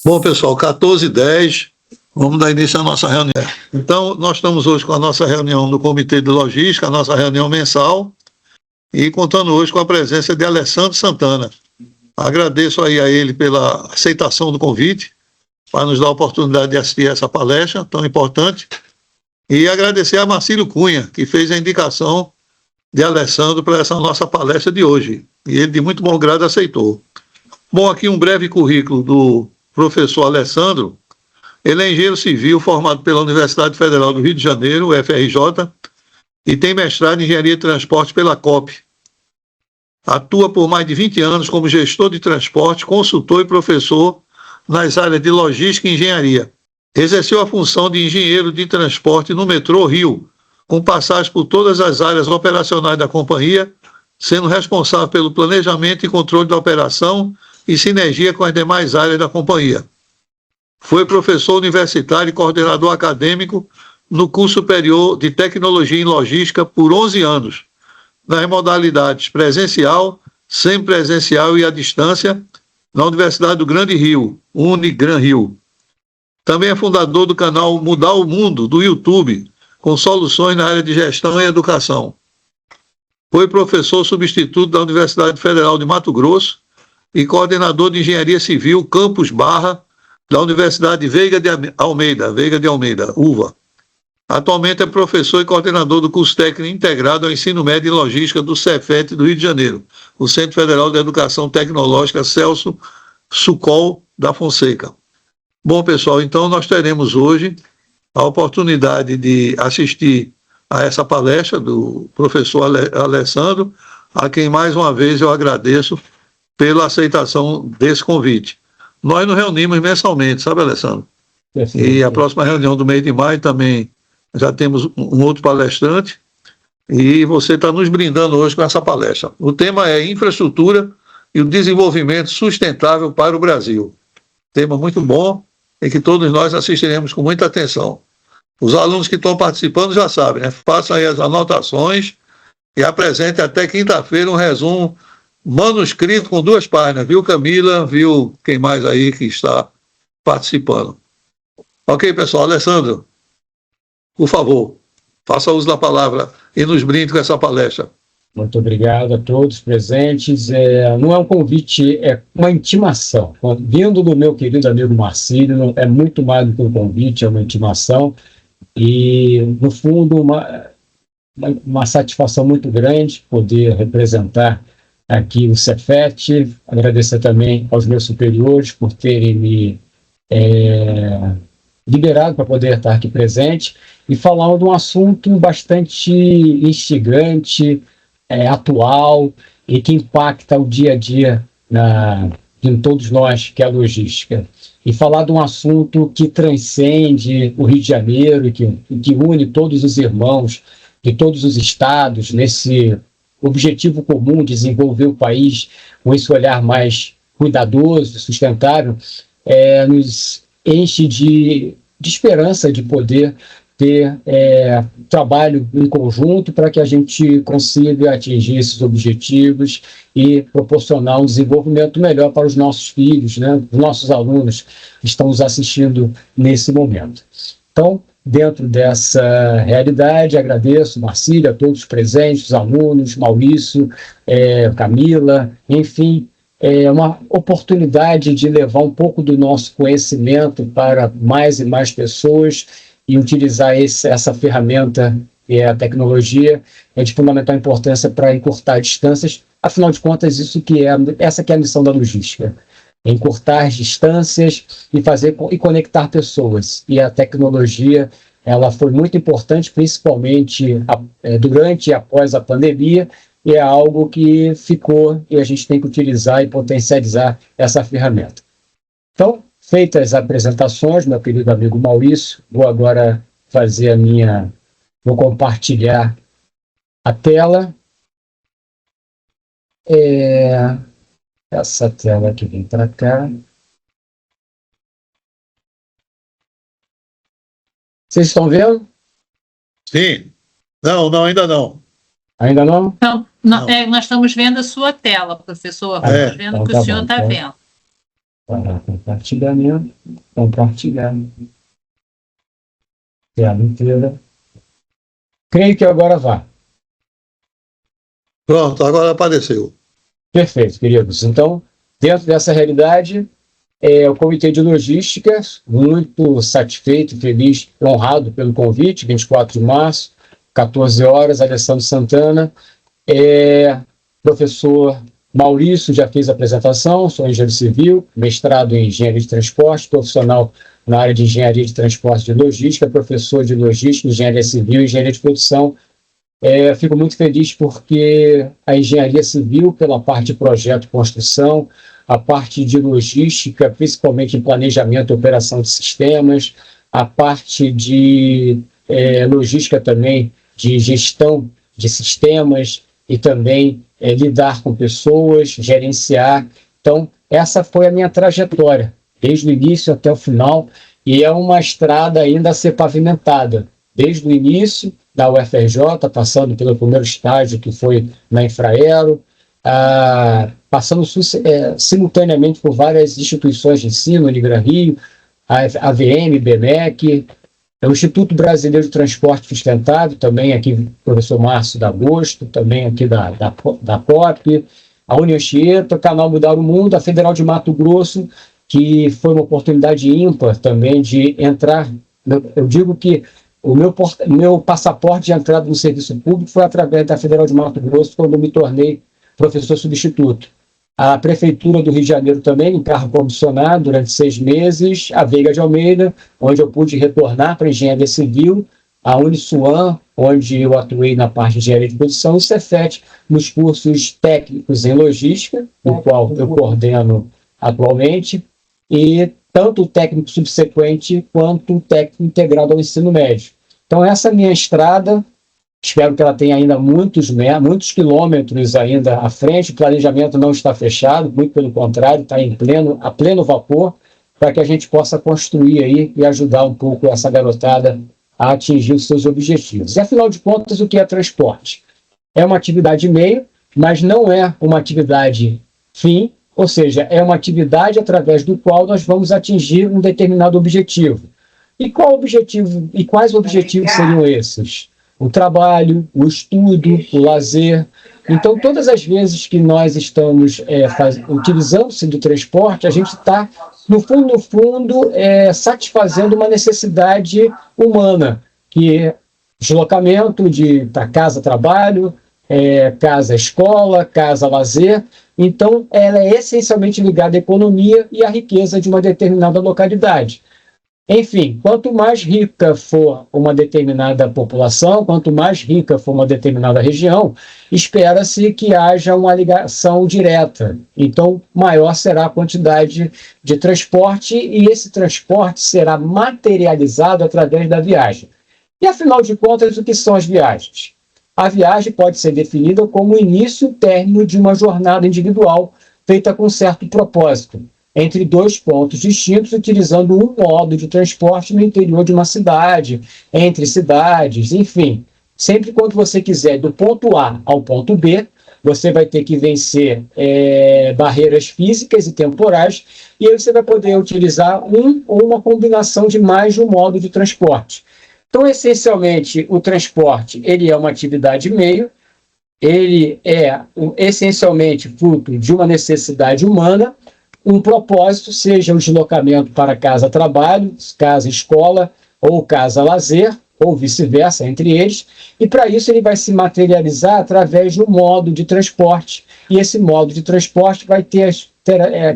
Bom, pessoal, 14h10, vamos dar início à nossa reunião. Então, nós estamos hoje com a nossa reunião do Comitê de Logística, a nossa reunião mensal, e contando hoje com a presença de Alessandro Santana. Agradeço aí a ele pela aceitação do convite, para nos dar a oportunidade de assistir essa palestra tão importante, e agradecer a Marcílio Cunha, que fez a indicação de Alessandro para essa nossa palestra de hoje, e ele de muito bom grado aceitou. Bom, aqui um breve currículo do professor Alessandro. Ele é engenheiro civil formado pela Universidade Federal do Rio de Janeiro, UFRJ, e tem mestrado em engenharia de transporte pela COP. Atua por mais de 20 anos como gestor de transporte, consultor e professor nas áreas de logística e engenharia. Exerceu a função de engenheiro de transporte no metrô Rio, com passagem por todas as áreas operacionais da companhia, sendo responsável pelo planejamento e controle da operação e sinergia com as demais áreas da companhia. Foi professor universitário e coordenador acadêmico no curso superior de tecnologia em logística por 11 anos, nas modalidades presencial, semipresencial e à distância, na Universidade do Grande Rio, Unigran Rio. Também é fundador do canal Mudar o Mundo, do YouTube, com soluções na área de gestão e educação. Foi professor substituto da Universidade Federal de Mato Grosso e coordenador de Engenharia Civil Campus Barra, da Universidade Veiga de Almeida, UVA. Atualmente é professor e coordenador do curso técnico integrado ao ensino médio em logística do Cefet do Rio de Janeiro, o Centro Federal de Educação Tecnológica Celso Sucol da Fonseca. Bom, pessoal, então nós teremos hoje a oportunidade de assistir a essa palestra do professor Alessandro, a quem mais uma vez eu agradeço pela aceitação desse convite. Nós nos reunimos mensalmente, sabe, Alessandro? E a próxima reunião do mês de maio também já temos um outro palestrante e você está nos brindando hoje com essa palestra. O tema é infraestrutura e o desenvolvimento sustentável para o Brasil. Tema muito bom e que todos nós assistiremos com muita atenção. Os alunos que estão participando já sabem, né? Façam aí as anotações e apresentem até quinta-feira um resumo manuscrito com 2 páginas, viu, Camila? Viu quem mais aí que está participando? Ok, pessoal. Alessandro, por favor, faça uso da palavra e nos brinde com essa palestra. Muito obrigado a todos presentes. Não é um convite, é uma intimação. Vindo do meu querido amigo Marcílio, é muito mais do que um convite, é uma intimação. E, no fundo, uma satisfação muito grande poder representar aqui o Cefet, agradecer também aos meus superiores por terem me liberado para poder estar aqui presente e falar de um assunto bastante instigante, atual e que impacta o dia a dia em todos nós, que é a logística. E falar de um assunto que transcende o Rio de Janeiro e que une todos os irmãos de todos os estados nesse objetivo comum de desenvolver o país com esse olhar mais cuidadoso, sustentável, nos enche de esperança de poder ter trabalho em conjunto para que a gente consiga atingir esses objetivos e proporcionar um desenvolvimento melhor para os nossos filhos, né, os nossos alunos que estão nos assistindo nesse momento. Então, dentro dessa realidade, agradeço, Marcílio, a todos os presentes, os alunos, Maurício, Camila, enfim, é uma oportunidade de levar um pouco do nosso conhecimento para mais e mais pessoas e utilizar essa ferramenta, que é a tecnologia, é de fundamental importância para encurtar distâncias. Afinal de contas, essa que é a missão da logística. Encurtar as distâncias e conectar pessoas. E a tecnologia, ela foi muito importante, principalmente durante e após a pandemia, e é algo que ficou e a gente tem que utilizar e potencializar essa ferramenta. Então, feitas as apresentações, meu querido amigo Maurício, vou agora vou compartilhar a tela. Essa tela que vem para cá. Vocês estão vendo? Sim. Não, ainda não. Ainda não? Não. Nós estamos vendo a sua tela, professor. Estamos vendo então que o senhor está vendo. Para compartilhamento, compartilhar. Tela inteira. Creio que agora vá. Pronto, agora apareceu. Perfeito, queridos. Então, dentro dessa realidade, o Comitê de Logística, muito satisfeito, feliz, honrado pelo convite, 24 de março, 14 horas, Alessandro Santana. Professor Maurício já fez a apresentação, sou engenheiro civil, mestrado em engenharia de transporte, profissional na área de engenharia de transporte e logística, professor de logística, engenharia civil e engenharia de produção. Fico muito feliz porque a engenharia civil, pela parte de projeto e construção, a parte de logística, principalmente em planejamento e operação de sistemas, a parte de logística também, de gestão de sistemas e também lidar com pessoas, gerenciar. Então, essa foi a minha trajetória, desde o início até o final, e é uma estrada ainda a ser pavimentada, desde o início da UFRJ, passando pelo primeiro estágio, que foi na Infraero, passando simultaneamente por várias instituições de ensino, Unigran Rio, a AVM, BMEC, o Instituto Brasileiro de Transporte Sustentável, também aqui o professor Márcio D'Agosto, também aqui da COP, a União Anchieta, o Canal Mudar o Mundo, a Federal de Mato Grosso, que foi uma oportunidade ímpar também de entrar. Eu digo que o meu passaporte de entrada no serviço público foi através da Federal de Mato Grosso, quando eu me tornei professor substituto. A Prefeitura do Rio de Janeiro também, em cargo comissionado durante 6 meses, a Veiga de Almeida, onde eu pude retornar para a engenharia civil, a Uniswan, onde eu atuei na parte de engenharia de produção, e o Cefet, nos cursos técnicos em logística, o qual eu coordeno atualmente, e tanto o técnico subsequente quanto o técnico integrado ao ensino médio. Então, essa é a minha estrada. Espero que ela tenha ainda muitos quilômetros ainda à frente. O planejamento não está fechado, muito pelo contrário, está a pleno vapor, para que a gente possa construir aí e ajudar um pouco essa garotada a atingir os seus objetivos. E, afinal de contas, o que é transporte? É uma atividade meio, mas não é uma atividade fim, ou seja, é uma atividade através do qual nós vamos atingir um determinado objetivo. E qual objetivo? E quais objetivos seriam esses? O trabalho, o estudo, o lazer. Então, todas as vezes que nós estamos utilizando-se do transporte, a gente está, no fundo, satisfazendo uma necessidade humana, que é deslocamento para casa, trabalho, casa, escola, casa, lazer. Então, ela é essencialmente ligada à economia e à riqueza de uma determinada localidade. Enfim, quanto mais rica for uma determinada população, quanto mais rica for uma determinada região, espera-se que haja uma ligação direta. Então, maior será a quantidade de transporte e esse transporte será materializado através da viagem. E, afinal de contas, o que são as viagens? A viagem pode ser definida como o início e término de uma jornada individual feita com certo propósito, entre 2 pontos distintos, utilizando um modo de transporte no interior de uma cidade, entre cidades, enfim. Sempre quando você quiser do ponto A ao ponto B, você vai ter que vencer barreiras físicas e temporais, e aí você vai poder utilizar um ou uma combinação de mais de um modo de transporte. Então, essencialmente, o transporte ele é uma atividade meio, ele é essencialmente fruto de uma necessidade humana, um propósito, seja o deslocamento para casa-trabalho, casa-escola ou casa-lazer, ou vice-versa, entre eles, e para isso ele vai se materializar através do modo de transporte, e esse modo de transporte vai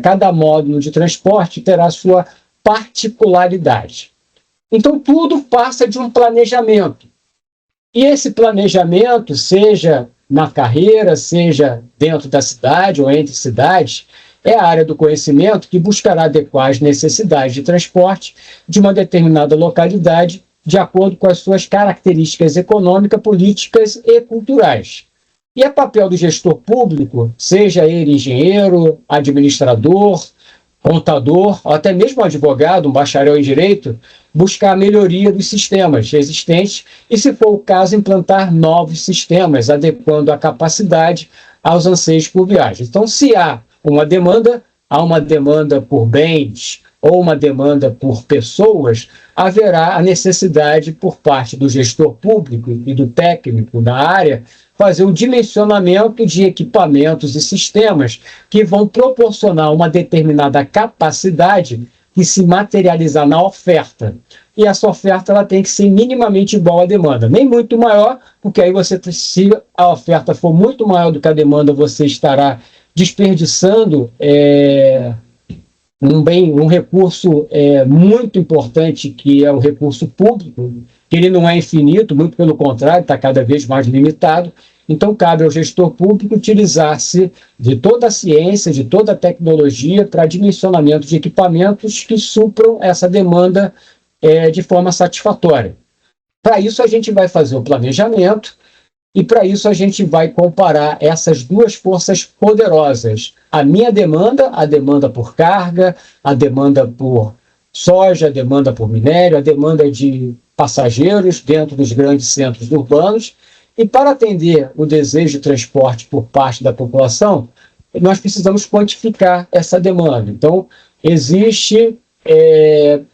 cada módulo de transporte terá sua particularidade. Então, tudo passa de um planejamento, e esse planejamento, seja na carreira, seja dentro da cidade ou entre cidades, é a área do conhecimento que buscará adequar as necessidades de transporte de uma determinada localidade de acordo com as suas características econômicas, políticas e culturais. E é papel do gestor público, seja ele engenheiro, administrador, contador, ou até mesmo advogado, um bacharel em direito, buscar a melhoria dos sistemas existentes e, se for o caso, implantar novos sistemas, adequando a capacidade aos anseios por viagem. Então, se há uma demanda, há uma demanda por bens ou uma demanda por pessoas, haverá a necessidade por parte do gestor público e do técnico da área fazer o dimensionamento de equipamentos e sistemas que vão proporcionar uma determinada capacidade que se materializar na oferta. E essa oferta ela tem que ser minimamente igual à demanda, nem muito maior, porque aí você, se a oferta for muito maior do que a demanda, você estará desperdiçando um recurso muito importante, que é o recurso público, que ele não é infinito, muito pelo contrário, está cada vez mais limitado. Então, cabe ao gestor público utilizar-se de toda a ciência, de toda a tecnologia para dimensionamento de equipamentos que supram essa demanda de forma satisfatória. Para isso, a gente vai fazer o planejamento e, para isso, a gente vai comparar essas duas forças poderosas. A minha demanda, a demanda por carga, a demanda por soja, a demanda por minério, a demanda de passageiros dentro dos grandes centros urbanos. E para atender o desejo de transporte por parte da população, nós precisamos quantificar essa demanda. Então, existe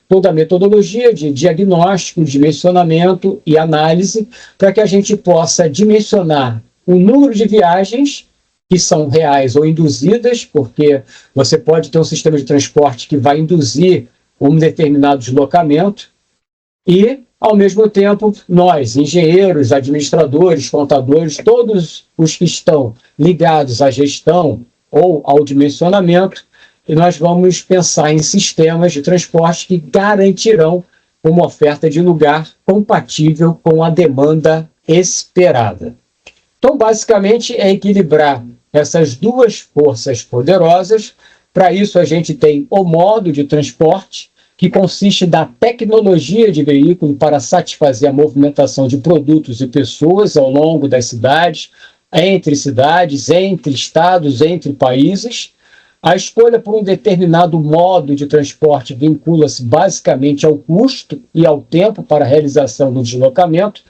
toda a metodologia de diagnóstico, dimensionamento e análise para que a gente possa dimensionar o número de viagens que são reais ou induzidas, porque você pode ter um sistema de transporte que vai induzir um determinado deslocamento e, ao mesmo tempo, nós, engenheiros, administradores, contadores, todos os que estão ligados à gestão ou ao dimensionamento, e nós vamos pensar em sistemas de transporte que garantirão uma oferta de lugar compatível com a demanda esperada. Então, basicamente, é equilibrar essas duas forças poderosas. Para isso, a gente tem o modo de transporte, que consiste da tecnologia de veículo para satisfazer a movimentação de produtos e pessoas ao longo das cidades, entre estados, entre países. A escolha por um determinado modo de transporte vincula-se basicamente ao custo e ao tempo para a realização do deslocamento.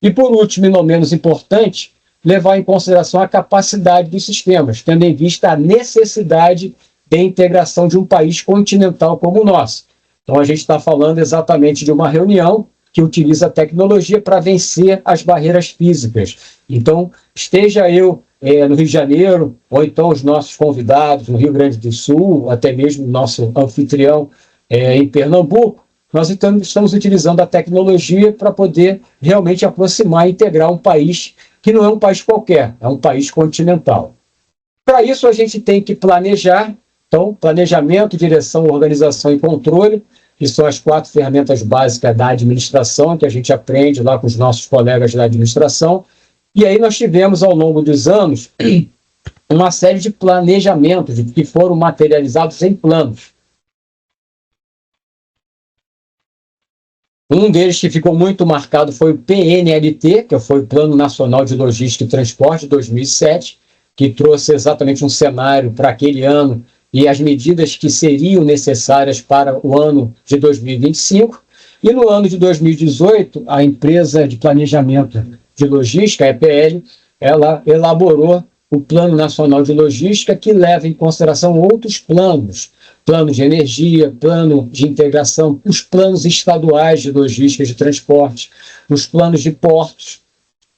E, por último, e não menos importante, levar em consideração a capacidade dos sistemas, tendo em vista a necessidade de integração de um país continental como o nosso. Então, a gente está falando exatamente de uma reunião que utiliza a tecnologia para vencer as barreiras físicas. Então, esteja eu no Rio de Janeiro, ou então os nossos convidados no Rio Grande do Sul, até mesmo o nosso anfitrião em Pernambuco, nós estamos utilizando a tecnologia para poder realmente aproximar e integrar um país que não é um país qualquer, é um país continental. Para isso, a gente tem que planejar. Então, planejamento, direção, organização e controle, que são as 4 ferramentas básicas da administração, que a gente aprende lá com os nossos colegas da administração. E aí nós tivemos, ao longo dos anos, uma série de planejamentos que foram materializados em planos. Um deles que ficou muito marcado foi o PNLT, que foi o Plano Nacional de Logística e Transporte de 2007, que trouxe exatamente um cenário para aquele ano e as medidas que seriam necessárias para o ano de 2025. E no ano de 2018, a empresa de planejamento de logística, a EPL, ela elaborou o Plano Nacional de Logística, que leva em consideração outros planos, plano de energia, plano de integração, os planos estaduais de logística de transporte, os planos de portos.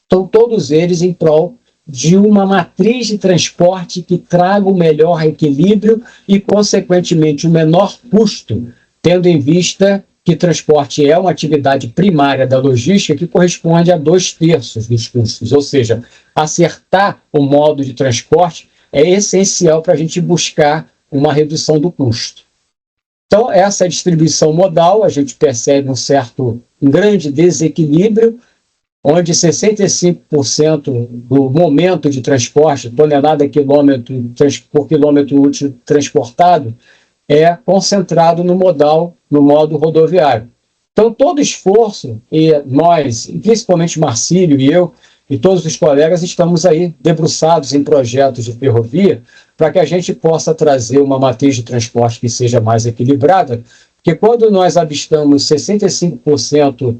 Então, todos eles em prol de uma matriz de transporte que traga o melhor equilíbrio e, consequentemente, o menor custo, tendo em vista que transporte é uma atividade primária da logística que corresponde a 2/3 dos custos. Ou seja, acertar o modo de transporte é essencial para a gente buscar uma redução do custo. Então, essa distribuição modal, a gente percebe um grande desequilíbrio, onde 65% do momento de transporte, tonelada por quilômetro útil transportado, é concentrado no modo rodoviário. Então, todo esforço, e nós, principalmente Marcílio e eu, e todos os colegas, estamos aí debruçados em projetos de ferrovia para que a gente possa trazer uma matriz de transporte que seja mais equilibrada, porque quando nós avistamos 65%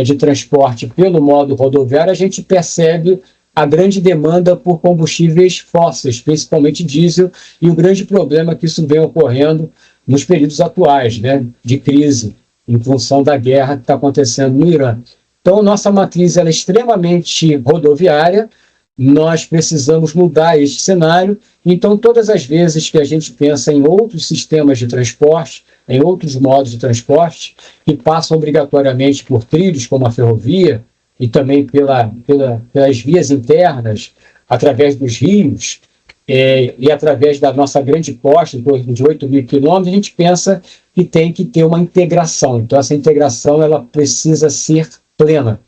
de transporte pelo modo rodoviário, a gente percebe a grande demanda por combustíveis fósseis, principalmente diesel, e o grande problema que isso vem ocorrendo nos períodos atuais, né, de crise, em função da guerra que está acontecendo no Irã. Então, nossa matriz ela é extremamente rodoviária, nós precisamos mudar este cenário. Então, todas as vezes que a gente pensa em outros sistemas de transporte, em outros modos de transporte, que passam obrigatoriamente por trilhos, como a ferrovia, e também pelas vias internas, através dos rios, e através da nossa grande costa, em torno de 8.000 quilômetros, a gente pensa que tem que ter uma integração. Então, essa integração ela precisa ser plena,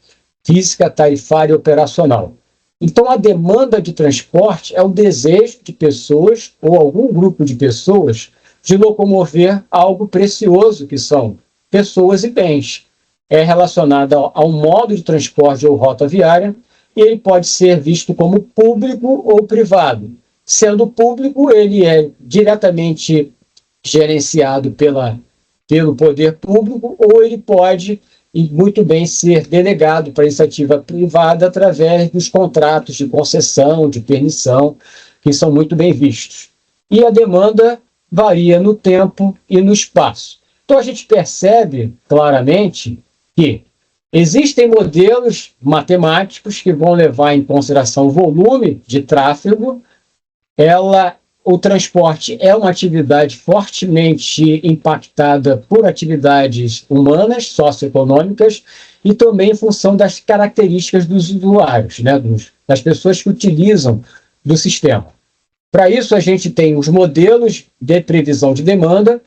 física, tarifária e operacional. Então, a demanda de transporte é o desejo de pessoas, ou algum grupo de pessoas, de locomover algo precioso, que são pessoas e bens. É relacionada a um modo de transporte ou rota viária, e ele pode ser visto como público ou privado. Sendo público, ele é diretamente gerenciado pelo poder público, ou ele pode muito bem ser delegado para iniciativa privada através dos contratos de concessão, de permissão, que são muito bem vistos. E a demanda varia no tempo e no espaço. Então, a gente percebe claramente que existem modelos matemáticos que vão levar em consideração o volume de tráfego. O transporte é uma atividade fortemente impactada por atividades humanas, socioeconômicas, e também em função das características dos usuários, né, das pessoas que utilizam do sistema. Para isso, a gente tem os modelos de previsão de demanda,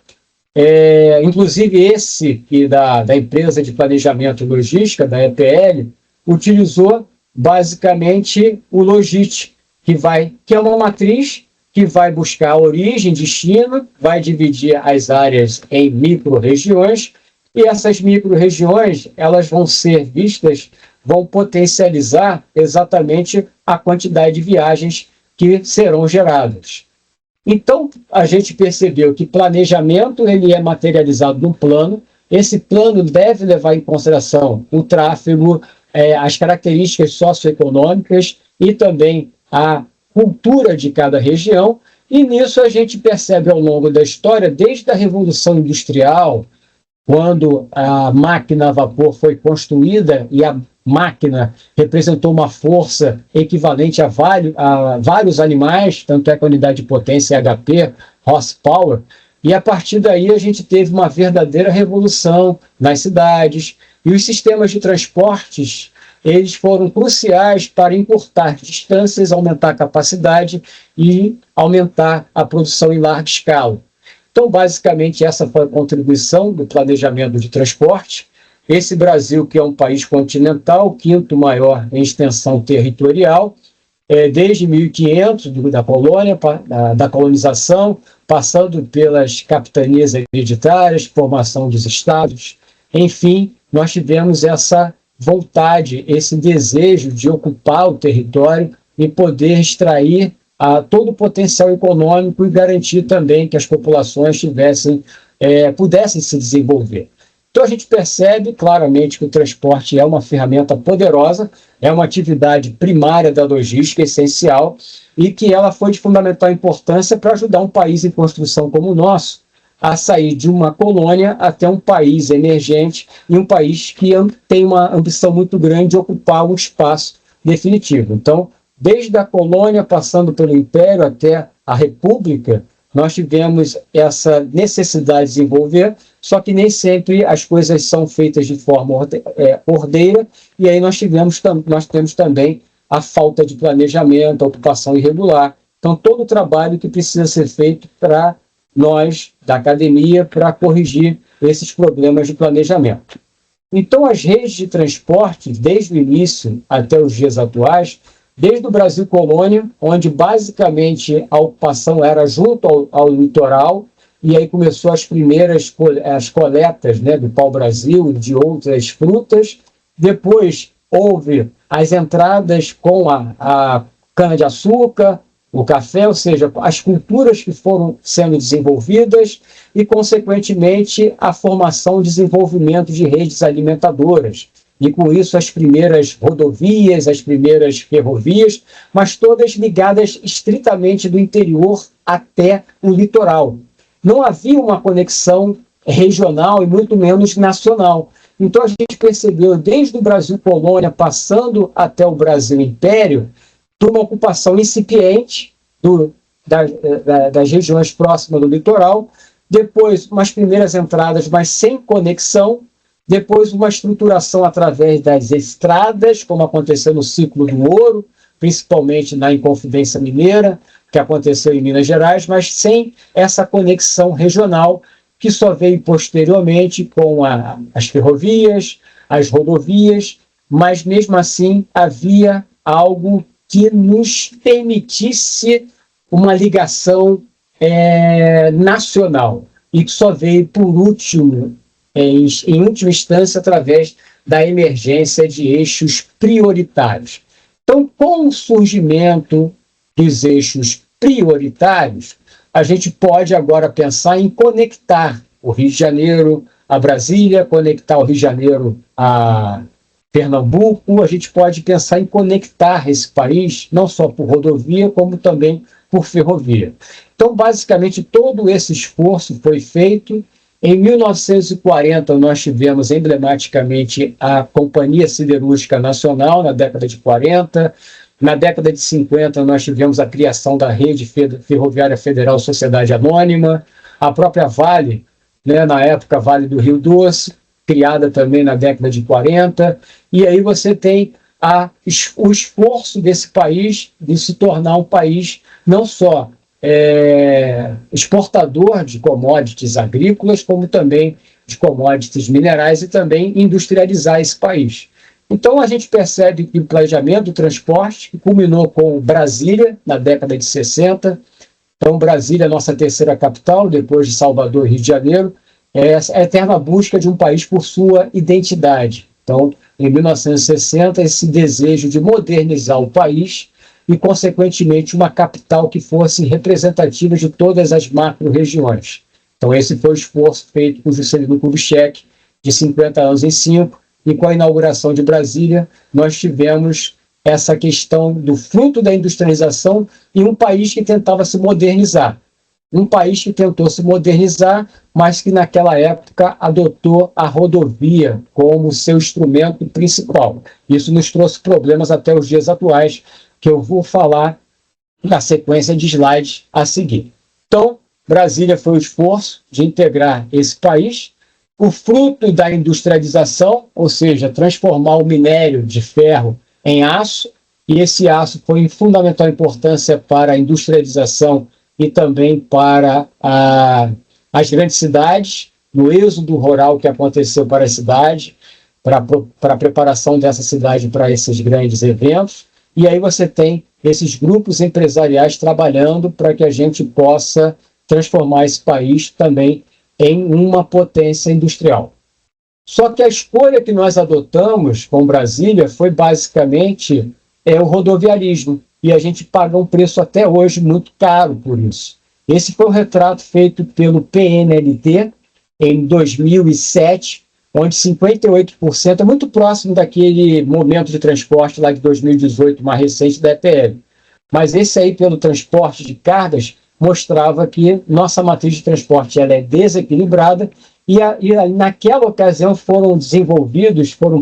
inclusive esse que da empresa de planejamento e logística, da EPL, utilizou basicamente o Logit, que é uma matriz que vai buscar a origem, destino, vai dividir as áreas em micro-regiões, e essas micro-regiões elas vão ser vistas, vão potencializar exatamente a quantidade de viagens que serão geradas. Então, a gente percebeu que planejamento ele é materializado num plano. Esse plano deve levar em consideração o tráfego, as características socioeconômicas e também a cultura de cada região, e nisso a gente percebe ao longo da história, desde a Revolução Industrial, quando a máquina a vapor foi construída e a máquina representou uma força equivalente a vários animais, tanto é que a unidade de potência é HP, horsepower, e a partir daí a gente teve uma verdadeira revolução nas cidades, e os sistemas de transportes eles foram cruciais para encurtar distâncias, aumentar a capacidade e aumentar a produção em larga escala. Então, basicamente, essa foi a contribuição do planejamento de transporte. Esse Brasil, que é um país continental, o quinto maior em extensão territorial, desde 1500, da colonização, passando pelas capitanias hereditárias, formação dos estados. Enfim, nós tivemos essa vontade, esse desejo de ocupar o território e poder extrair todo o potencial econômico e garantir também que as populações pudessem se desenvolver. Então a gente percebe claramente que o transporte é uma ferramenta poderosa, é uma atividade primária da logística, essencial, e que ela foi de fundamental importância para ajudar um país em construção como o nosso a sair de uma colônia até um país emergente e um país que tem uma ambição muito grande de ocupar um espaço definitivo. Então, desde a colônia, passando pelo Império até a República, nós tivemos essa necessidade de desenvolver, só que nem sempre as coisas são feitas de forma ordeira, e aí nós temos também a falta de planejamento, a ocupação irregular. Então, todo o trabalho que precisa ser feito para nós, da academia, para corrigir esses problemas de planejamento. Então, as redes de transporte, desde o início até os dias atuais, desde o Brasil colônia, onde basicamente a ocupação era junto ao litoral, e aí começou as primeiras coletas, né, do pau-brasil e de outras frutas. Depois houve as entradas com a cana-de-açúcar, o café, ou seja, as culturas que foram sendo desenvolvidas e, consequentemente, a formação e desenvolvimento de redes alimentadoras. e com isso as primeiras rodovias, as primeiras ferrovias, mas todas ligadas estritamente do interior até o litoral. Não havia uma conexão regional e muito menos nacional. Então a gente percebeu, desde o Brasil colônia, passando até o Brasil império, de uma ocupação incipiente das regiões próximas do litoral, depois umas primeiras entradas, mas sem conexão, depois uma estruturação através das estradas, como aconteceu no ciclo do ouro, principalmente na Inconfidência Mineira, que aconteceu em Minas Gerais, mas sem essa conexão regional, que só veio posteriormente com as ferrovias, as rodovias, mas mesmo assim havia algo que nos permitisse uma ligação nacional, e que só veio por último, em última instância, através da emergência de eixos prioritários. Então, com o surgimento dos eixos prioritários, a gente pode agora pensar em conectar o Rio de Janeiro a Brasília, conectar o Rio de Janeiro a Pernambuco. A gente pode pensar em conectar esse país, não só por rodovia, como também por ferrovia. Então, basicamente, todo esse esforço foi feito. Em 1940, nós tivemos emblematicamente a Companhia Siderúrgica Nacional, na década de 40. Na década de 50, nós tivemos a criação da Rede Ferroviária Federal Sociedade Anônima, a própria Vale, né, na época Vale do Rio Doce, criada também na década de 40, e aí você tem o esforço desse país de se tornar um país não só exportador de commodities agrícolas, como também de commodities minerais, e também industrializar esse país. Então a gente percebe que o planejamento do transporte, que culminou com Brasília, na década de 60, então Brasília é a nossa terceira capital, depois de Salvador e Rio de Janeiro, é a eterna busca de um país por sua identidade. Então, em 1960, esse desejo de modernizar o país e, consequentemente, uma capital que fosse representativa de todas as macro-regiões. Então, esse foi o esforço feito por Juscelino Kubitschek, de 50 anos em 5, e com a inauguração de Brasília, nós tivemos essa questão do fruto da industrialização e um país que tentava se modernizar. Um país que tentou se modernizar, mas que naquela época adotou a rodovia como seu instrumento principal. Isso nos trouxe problemas até os dias atuais, que eu vou falar na sequência de slides a seguir. Então, Brasília foi o esforço de integrar esse país, o fruto da industrialização, ou seja, transformar o minério de ferro em aço, e esse aço foi de fundamental importância para a industrialização e também para as grandes cidades, no êxodo rural que aconteceu para a cidade, para a preparação dessa cidade para esses grandes eventos. E aí você tem esses grupos empresariais trabalhando para que a gente possa transformar esse país também em uma potência industrial. Só que a escolha que nós adotamos com Brasília foi basicamente o rodoviarismo, e a gente paga um preço até hoje muito caro por isso. Esse foi um retrato feito pelo PNLT em 2007, onde 58%, é muito próximo daquele momento de transporte lá de 2018, mais recente da EPL. Mas esse aí, pelo transporte de cargas, mostrava que nossa matriz de transporte ela é desequilibrada, e naquela ocasião foram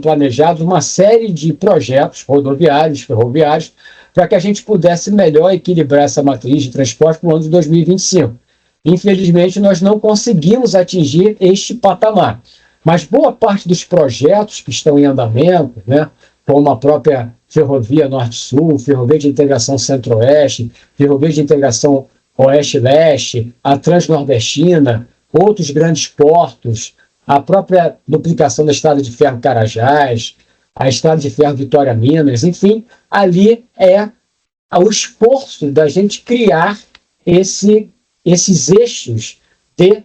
planejados uma série de projetos rodoviários, ferroviários, para que a gente pudesse melhor equilibrar essa matriz de transporte para o ano de 2025. Infelizmente, nós não conseguimos atingir este patamar, mas boa parte dos projetos que estão em andamento, né, como a própria Ferrovia Norte-Sul, Ferrovia de Integração Centro-Oeste, Ferrovia de Integração Oeste-Leste, a Transnordestina, outros grandes portos, a própria duplicação da Estrada de Ferro Carajás, a Estrada de Ferro Vitória-Minas, enfim, ali é o esforço da gente criar esses eixos de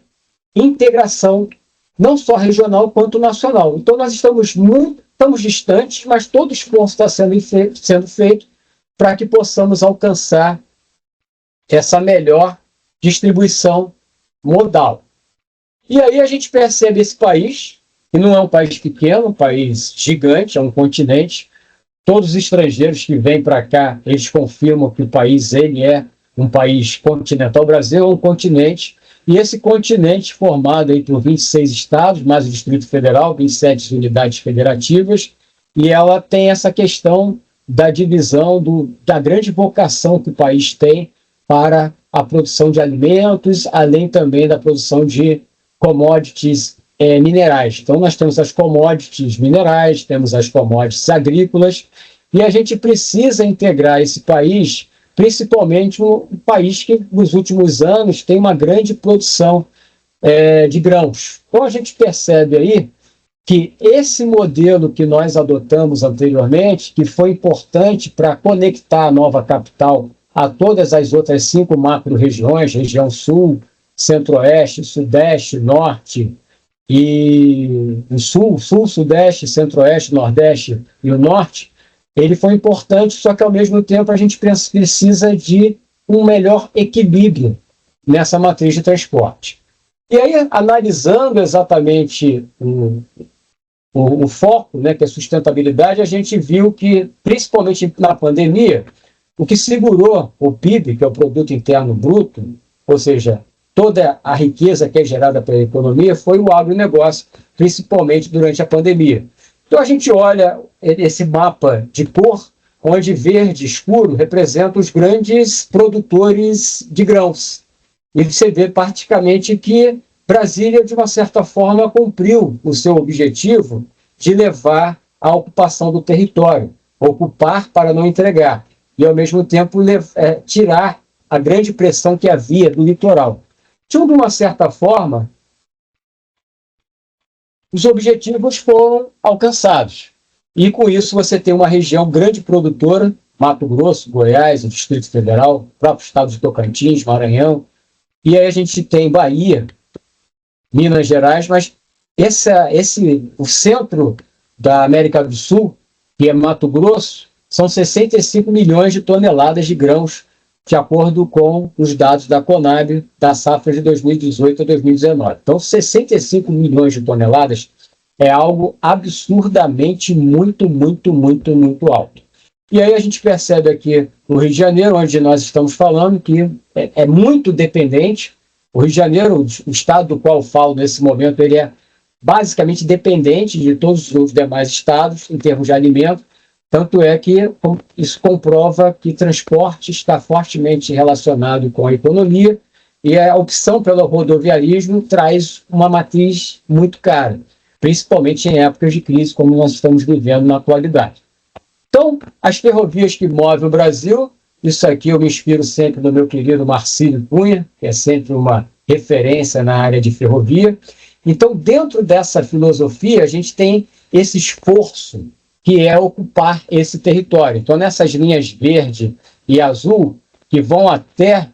integração, não só regional quanto nacional. Então nós estamos distantes, mas todo esforço está sendo feito para que possamos alcançar essa melhor distribuição modal. E aí a gente percebe esse país, E não é um país pequeno, é um país gigante, é um continente. Todos os estrangeiros que vêm para cá, eles confirmam que o país ele é um país continental. O Brasil é um continente, e esse continente formado aí por 26 estados, mais o Distrito Federal, 27 unidades federativas, e ela tem essa questão da divisão da grande vocação que o país tem para a produção de alimentos, além também da produção de commodities minerais. Então, nós temos as commodities minerais, temos as commodities agrícolas, e a gente precisa integrar esse país, principalmente um país que, nos últimos anos, tem uma grande produção de grãos. Então, a gente percebe aí que esse modelo que nós adotamos anteriormente, que foi importante para conectar a nova capital a todas as outras 5 macro-regiões, região sul, centro-oeste, sudeste, norte, e o sul, sudeste, centro-oeste, nordeste e o norte, ele foi importante, só que ao mesmo tempo a gente precisa de um melhor equilíbrio nessa matriz de transporte. E aí, analisando exatamente o foco, né, que é a sustentabilidade, a gente viu que, principalmente na pandemia, o que segurou o PIB, que é o Produto Interno Bruto, ou seja, toda a riqueza que é gerada pela economia, foi o agronegócio, principalmente durante a pandemia. Então a gente olha esse mapa de cor, onde verde escuro representa os grandes produtores de grãos. E você vê praticamente que Brasília, de uma certa forma, cumpriu o seu objetivo de levar à ocupação do território, ocupar para não entregar, e ao mesmo tempo tirar a grande pressão que havia do litoral. Então, de uma certa forma, os objetivos foram alcançados. E com isso você tem uma região grande produtora, Mato Grosso, Goiás, o Distrito Federal, o próprio estado de Tocantins, Maranhão, e aí a gente tem Bahia, Minas Gerais, mas o centro da América do Sul, que é Mato Grosso, são 65 milhões de toneladas de grãos, de acordo com os dados da Conab, da safra de 2018 a 2019. Então, 65 milhões de toneladas é algo absurdamente muito, muito, muito, muito alto. E aí a gente percebe aqui no Rio de Janeiro, onde nós estamos falando, que é muito dependente. O Rio de Janeiro, o estado do qual eu falo nesse momento, ele é basicamente dependente de todos os demais estados em termos de alimento. Tanto é que isso comprova que transporte está fortemente relacionado com a economia, e a opção pelo rodoviarismo traz uma matriz muito cara, principalmente em épocas de crise, como nós estamos vivendo na atualidade. Então, as ferrovias que movem o Brasil, isso aqui eu me inspiro sempre no meu querido Marcílio Cunha, que é sempre uma referência na área de ferrovia. Então, dentro dessa filosofia, a gente tem esse esforço que é ocupar esse território. Então, nessas linhas verde e azul, que vão até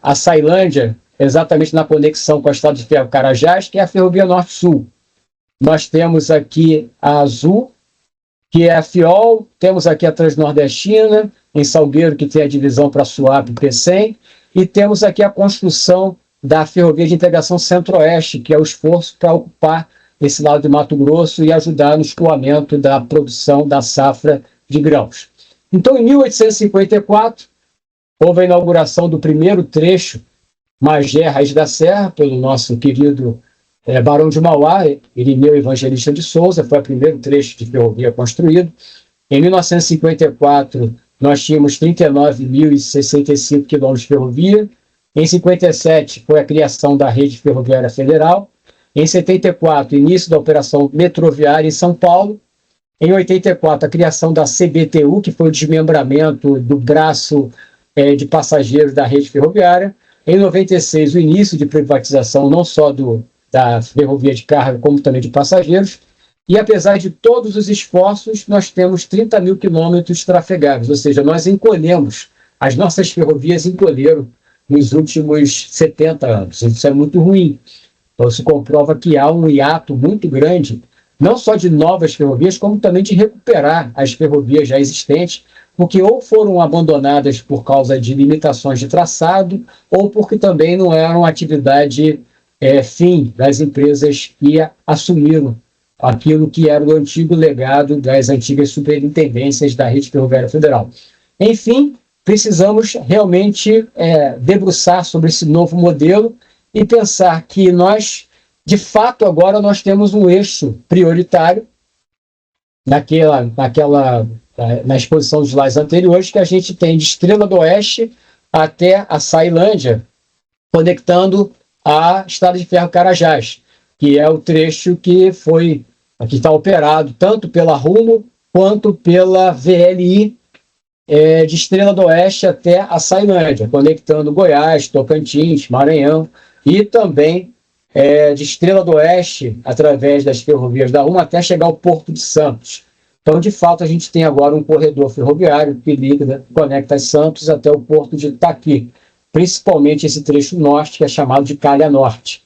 a Ceilândia, exatamente na conexão com a Estrada de Ferro Carajás, que é a Ferrovia Norte-Sul. Nós temos aqui a azul, que é a FIOL, temos aqui a Transnordestina, em Salgueiro, que tem a divisão para Suape e Pecém, e temos aqui a construção da Ferrovia de Integração Centro-Oeste, que é o esforço para ocupar esse lado de Mato Grosso e ajudar no escoamento da produção da safra de grãos. Então, em 1854, houve a inauguração do primeiro trecho Magé-Raiz da Serra, pelo nosso querido Barão de Mauá, Irineu Evangelista de Souza, foi o primeiro trecho de ferrovia construído. Em 1954, nós tínhamos 39.065 quilômetros de ferrovia. Em 57, foi a criação da Rede Ferroviária Federal. Em 74, início da operação metroviária em São Paulo. Em 84, a criação da CBTU, que foi o desmembramento do braço de passageiros da rede ferroviária. Em 96, o início de privatização não só da ferrovia de carga, como também de passageiros. E apesar de todos os esforços, nós temos 30 mil quilômetros trafegáveis, ou seja, nós encolhemos, as nossas ferrovias encolheram nos últimos 70 anos. Isso é muito ruim. Então, se comprova que há um hiato muito grande, não só de novas ferrovias, como também de recuperar as ferrovias já existentes, porque ou foram abandonadas por causa de limitações de traçado, ou porque também não eram atividade fim das empresas que assumiram aquilo que era o antigo legado das antigas superintendências da Rede Ferroviária Federal. Enfim, precisamos realmente debruçar sobre esse novo modelo e pensar que nós, de fato, agora nós temos um eixo prioritário na exposição dos slides anteriores, que a gente tem de Estrela do Oeste até a Ceilândia, conectando a Estrada de Ferro Carajás, que é o trecho que está operado tanto pela Rumo quanto pela VLI, de Estrela do Oeste até a Ceilândia, conectando Goiás, Tocantins, Maranhão, e também de Estrela do Oeste, através das ferrovias da Rumo, até chegar ao Porto de Santos. Então, de fato, a gente tem agora um corredor ferroviário que conecta Santos até o Porto de Itaqui, principalmente esse trecho norte, que é chamado de Calha Norte,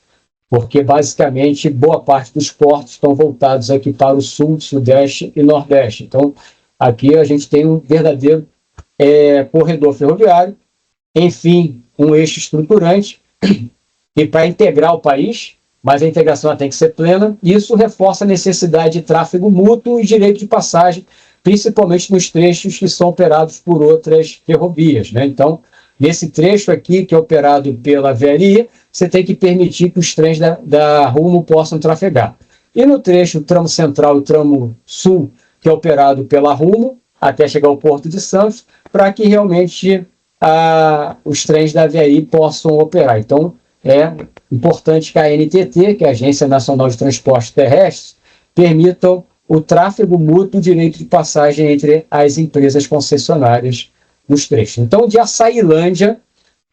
porque, basicamente, boa parte dos portos estão voltados aqui para o sul, sudeste e nordeste. Então, aqui a gente tem um verdadeiro corredor ferroviário, enfim, um eixo estruturante, e para integrar o país, mas a integração tem que ser plena, e isso reforça a necessidade de tráfego mútuo e direito de passagem, principalmente nos trechos que são operados por outras ferrovias, né? Então, nesse trecho aqui, que é operado pela VLI, você tem que permitir que os trens da Rumo possam trafegar. E no trecho, o tramo central e o tramo sul, que é operado pela Rumo, até chegar ao Porto de Santos, para que realmente os trens da VLI possam operar. Então, é importante que a ANTT, que é a Agência Nacional de Transportes Terrestres, permitam o tráfego mútuo, direito de passagem entre as empresas concessionárias nos trechos. Então, de Açailândia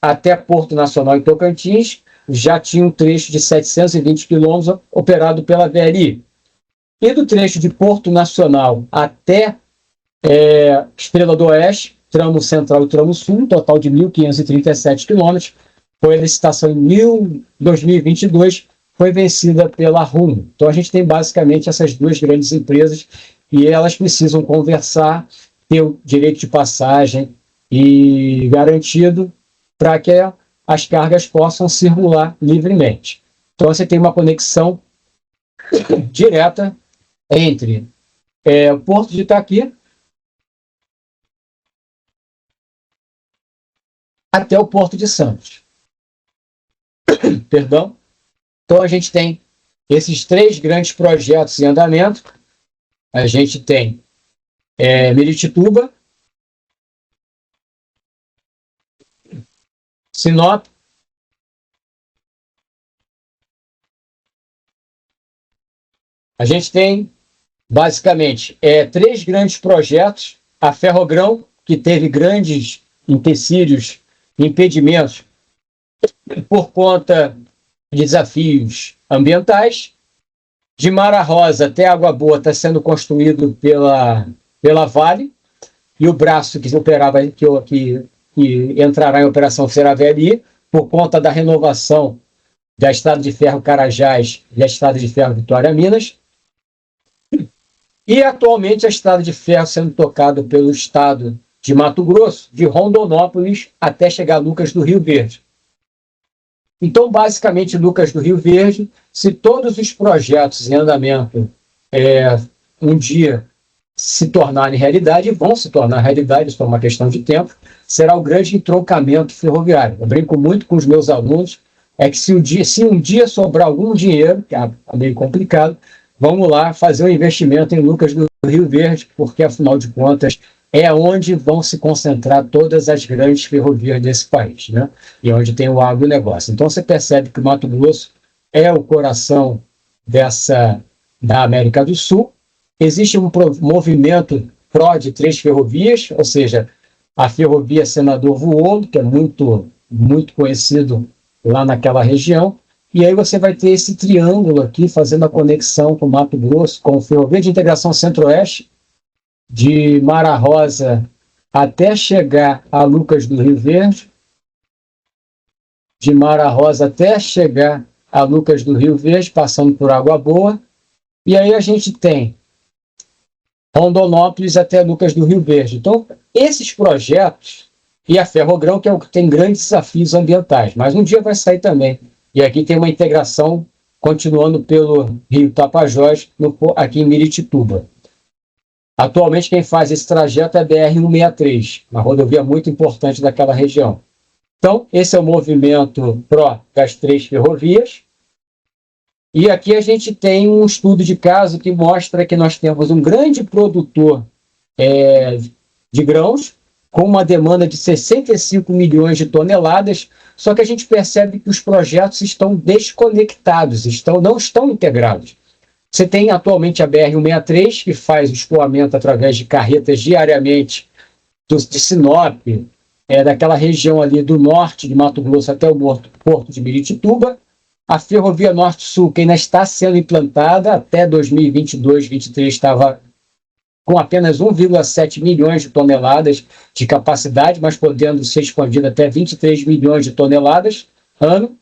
até Porto Nacional em Tocantins, já tinha um trecho de 720 quilômetros operado pela VLI. E do trecho de Porto Nacional até Estrela do Oeste, tramo central e tramo sul, um total de 1.537 quilômetros, foi a licitação em 2022, foi vencida pela Rumo. Então, a gente tem basicamente essas duas grandes empresas e elas precisam conversar, ter o direito de passagem e garantido para que as cargas possam circular livremente. Então, você tem uma conexão direta entre o Porto de Itaqui até o Porto de Santos. Perdão. Então, a gente tem esses três grandes projetos em andamento. A gente tem Miritituba, Sinop, a gente tem, basicamente, três grandes projetos. A Ferrogrão, que teve grandes empecilhos, impedimentos, por conta de desafios ambientais. De Mara Rosa até Água Boa está sendo construído pela Vale, e o braço que operava, que entrará em operação será a VLI, por conta da renovação da Estrada de Ferro Carajás e a Estrada de Ferro Vitória Minas. E atualmente a Estrada de Ferro sendo tocada pelo estado de Mato Grosso, de Rondonópolis até chegar a Lucas do Rio Verde. Então, basicamente, Lucas do Rio Verde, se todos os projetos em andamento um dia se tornarem realidade, vão se tornar realidade, isso é uma questão de tempo, será o grande entroncamento ferroviário. Eu brinco muito com os meus alunos, que se um dia sobrar algum dinheiro, que é meio complicado, vamos lá fazer um investimento em Lucas do Rio Verde, porque, afinal de contas, é onde vão se concentrar todas as grandes ferrovias desse país, né? E onde tem o agronegócio. Então, você percebe que o Mato Grosso é o coração da América do Sul. Existe um movimento pró de três ferrovias, ou seja, a ferrovia Senador Vuolo, que é muito, muito conhecido lá naquela região, e aí você vai ter esse triângulo aqui, fazendo a conexão com o Mato Grosso, com a Ferrovia de Integração Centro-Oeste, de Mara Rosa até chegar a Lucas do Rio Verde, de Mara Rosa até chegar a Lucas do Rio Verde, passando por Água Boa, e aí a gente tem Rondonópolis até Lucas do Rio Verde. Então, esses projetos, e a Ferrogrão, que é o que tem grandes desafios ambientais, mas um dia vai sair também E aqui tem uma integração continuando pelo Rio Tapajós, aqui em Miritituba. Atualmente quem faz esse trajeto é a BR-163, uma rodovia muito importante daquela região. Então, esse é o movimento pró das 3 ferrovias. E aqui a gente tem um estudo de caso que mostra que nós temos um grande produtor de grãos, com uma demanda de 65 milhões de toneladas, só que a gente percebe que os projetos estão desconectados, não estão integrados. Você tem atualmente a BR-163, que faz o escoamento através de carretas diariamente de Sinop, daquela região ali do norte de Mato Grosso até o porto de Miritituba. A Ferrovia Norte-Sul, que ainda está sendo implantada, até 2022, 2023 estava com apenas 1,7 milhões de toneladas de capacidade, mas podendo ser expandida até 23 milhões de toneladas ano.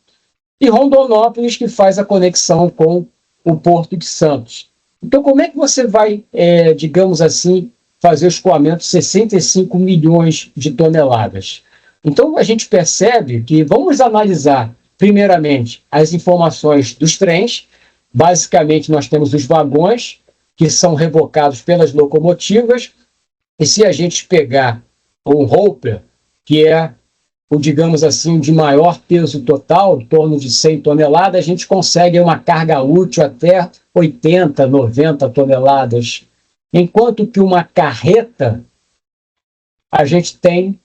E Rondonópolis, que faz a conexão com o Porto de Santos. Então, como é que você vai, digamos assim, fazer o escoamento de 65 milhões de toneladas? Então, a gente percebe que vamos analisar, primeiramente, as informações dos trens. Basicamente, nós temos os vagões, que são rebocados pelas locomotivas, e se a gente pegar um hopper, que é o, digamos assim, de maior peso total, em torno de 100 toneladas, a gente consegue uma carga útil até 80, 90 toneladas. Enquanto que uma carreta, a gente tem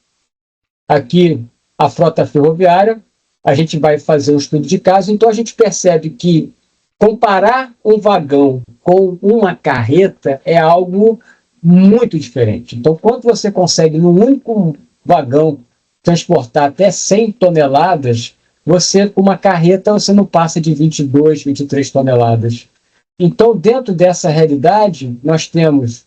aqui a frota ferroviária, a gente vai fazer um estudo de caso, então a gente percebe que comparar um vagão com uma carreta é algo muito diferente. Então, quando você consegue, num único vagão, transportar até 100 toneladas, com uma carreta, você não passa de 22, 23 toneladas. Então, dentro dessa realidade, nós temos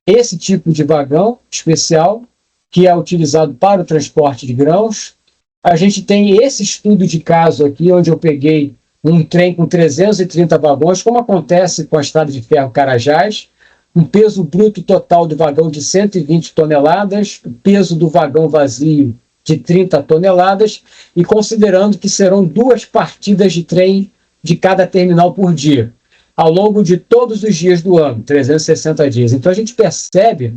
esse tipo de vagão especial, que é utilizado para o transporte de grãos. A gente tem esse estudo de caso aqui, onde eu peguei um trem com 330 vagões, como acontece com a Estrada de Ferro Carajás, um peso bruto total do vagão de 120 toneladas, o peso do vagão vazio de 30 toneladas, e considerando que serão 2 partidas de trem de cada terminal por dia, ao longo de todos os dias do ano, 360 dias. Então a gente percebe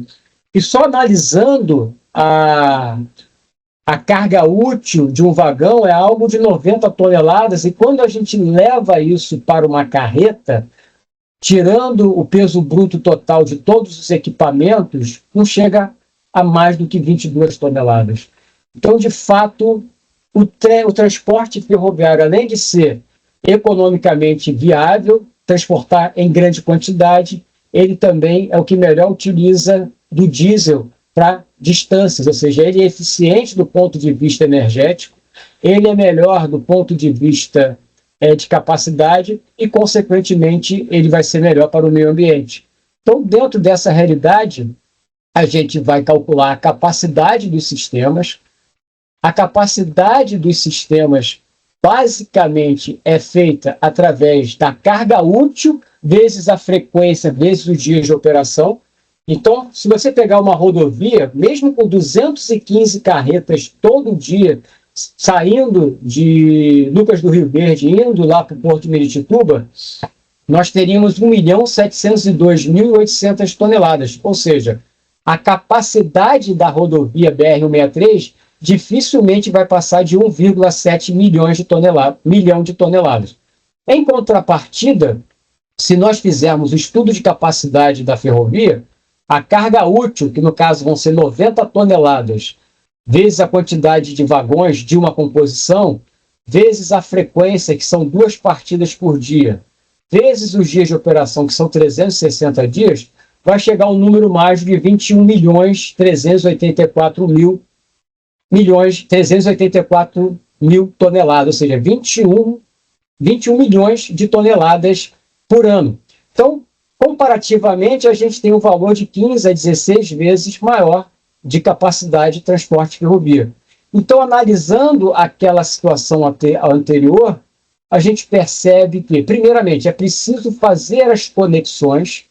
que só analisando a carga útil de um vagão é algo de 90 toneladas, e quando a gente leva isso para uma carreta, tirando o peso bruto total de todos os equipamentos, não chega a mais do que 22 toneladas. Então, de fato, o transporte ferroviário, além de ser economicamente viável, transportar em grande quantidade, ele também é o que melhor utiliza do diesel para distâncias, ou seja, ele é eficiente do ponto de vista energético, ele é melhor do ponto de vista de capacidade e, consequentemente, ele vai ser melhor para o meio ambiente. Então, dentro dessa realidade, a gente vai calcular a capacidade dos sistemas. A capacidade dos sistemas, basicamente, é feita através da carga útil, vezes a frequência, vezes os dias de operação. Então, se você pegar uma rodovia, mesmo com 215 carretas todo dia, saindo de Lucas do Rio Verde, indo lá para o Porto de Miritituba, nós teríamos 1.702.800 toneladas. Ou seja, a capacidade da rodovia BR-163 dificilmente vai passar de 1,7 milhão de toneladas. Em contrapartida, se nós fizermos o estudo de capacidade da ferrovia, a carga útil, que no caso vão ser 90 toneladas, vezes a quantidade de vagões de uma composição, vezes a frequência, que são 2 partidas por dia, vezes os dias de operação, que são 360 dias, vai chegar a um número mágico de 21.384.000 toneladas, ou seja, 21 milhões de toneladas por ano. Então, comparativamente, a gente tem um valor de 15 a 16 vezes maior de capacidade de transporte ferroviário. Então, analisando aquela situação anterior, a gente percebe que, primeiramente, é preciso fazer as conexões,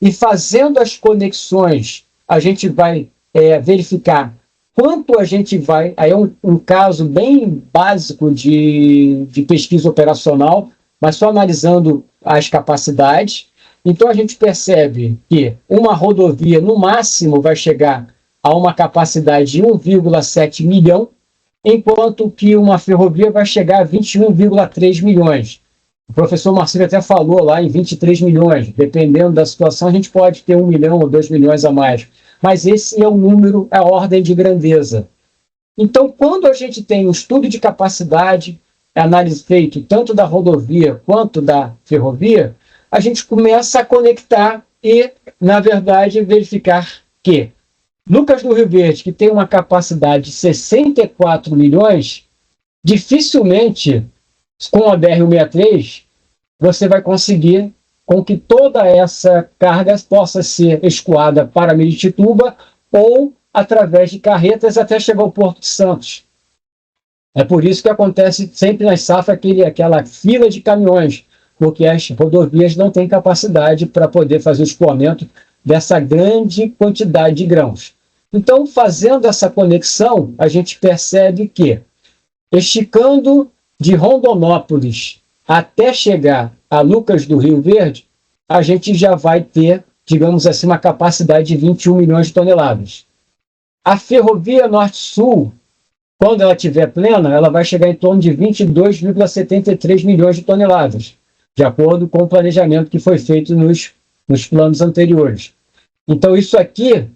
e fazendo as conexões, a gente vai verificar quanto a gente vai... Aí é um caso bem básico de pesquisa operacional, mas só analisando as capacidades. Então, a gente percebe que uma rodovia, no máximo, vai chegar a uma capacidade de 1,7 milhão, enquanto que uma ferrovia vai chegar a 21,3 milhões. O professor Marcelo até falou lá em 23 milhões. Dependendo da situação, a gente pode ter 1 milhão ou 2 milhões a mais. Mas esse é o número, é a ordem de grandeza. Então, quando a gente tem um estudo de capacidade, análise feito tanto da rodovia quanto da ferrovia, a gente começa a conectar e, na verdade, verificar que Lucas do Rio Verde, que tem uma capacidade de 64 milhões, dificilmente, com a BR-163, você vai conseguir com que toda essa carga possa ser escoada para Miritituba ou através de carretas até chegar ao Porto de Santos. É por isso que acontece sempre nas safras aquela fila de caminhões, porque as rodovias não têm capacidade para poder fazer o escoamento dessa grande quantidade de grãos. Então, fazendo essa conexão, a gente percebe que, esticando de Rondonópolis até chegar a Lucas do Rio Verde, a gente já vai ter, digamos assim, uma capacidade de 21 milhões de toneladas. A ferrovia Norte-Sul, quando ela estiver plena, ela vai chegar em torno de 22,73 milhões de toneladas, de acordo com o planejamento que foi feito nos planos anteriores. Então, isso aqui,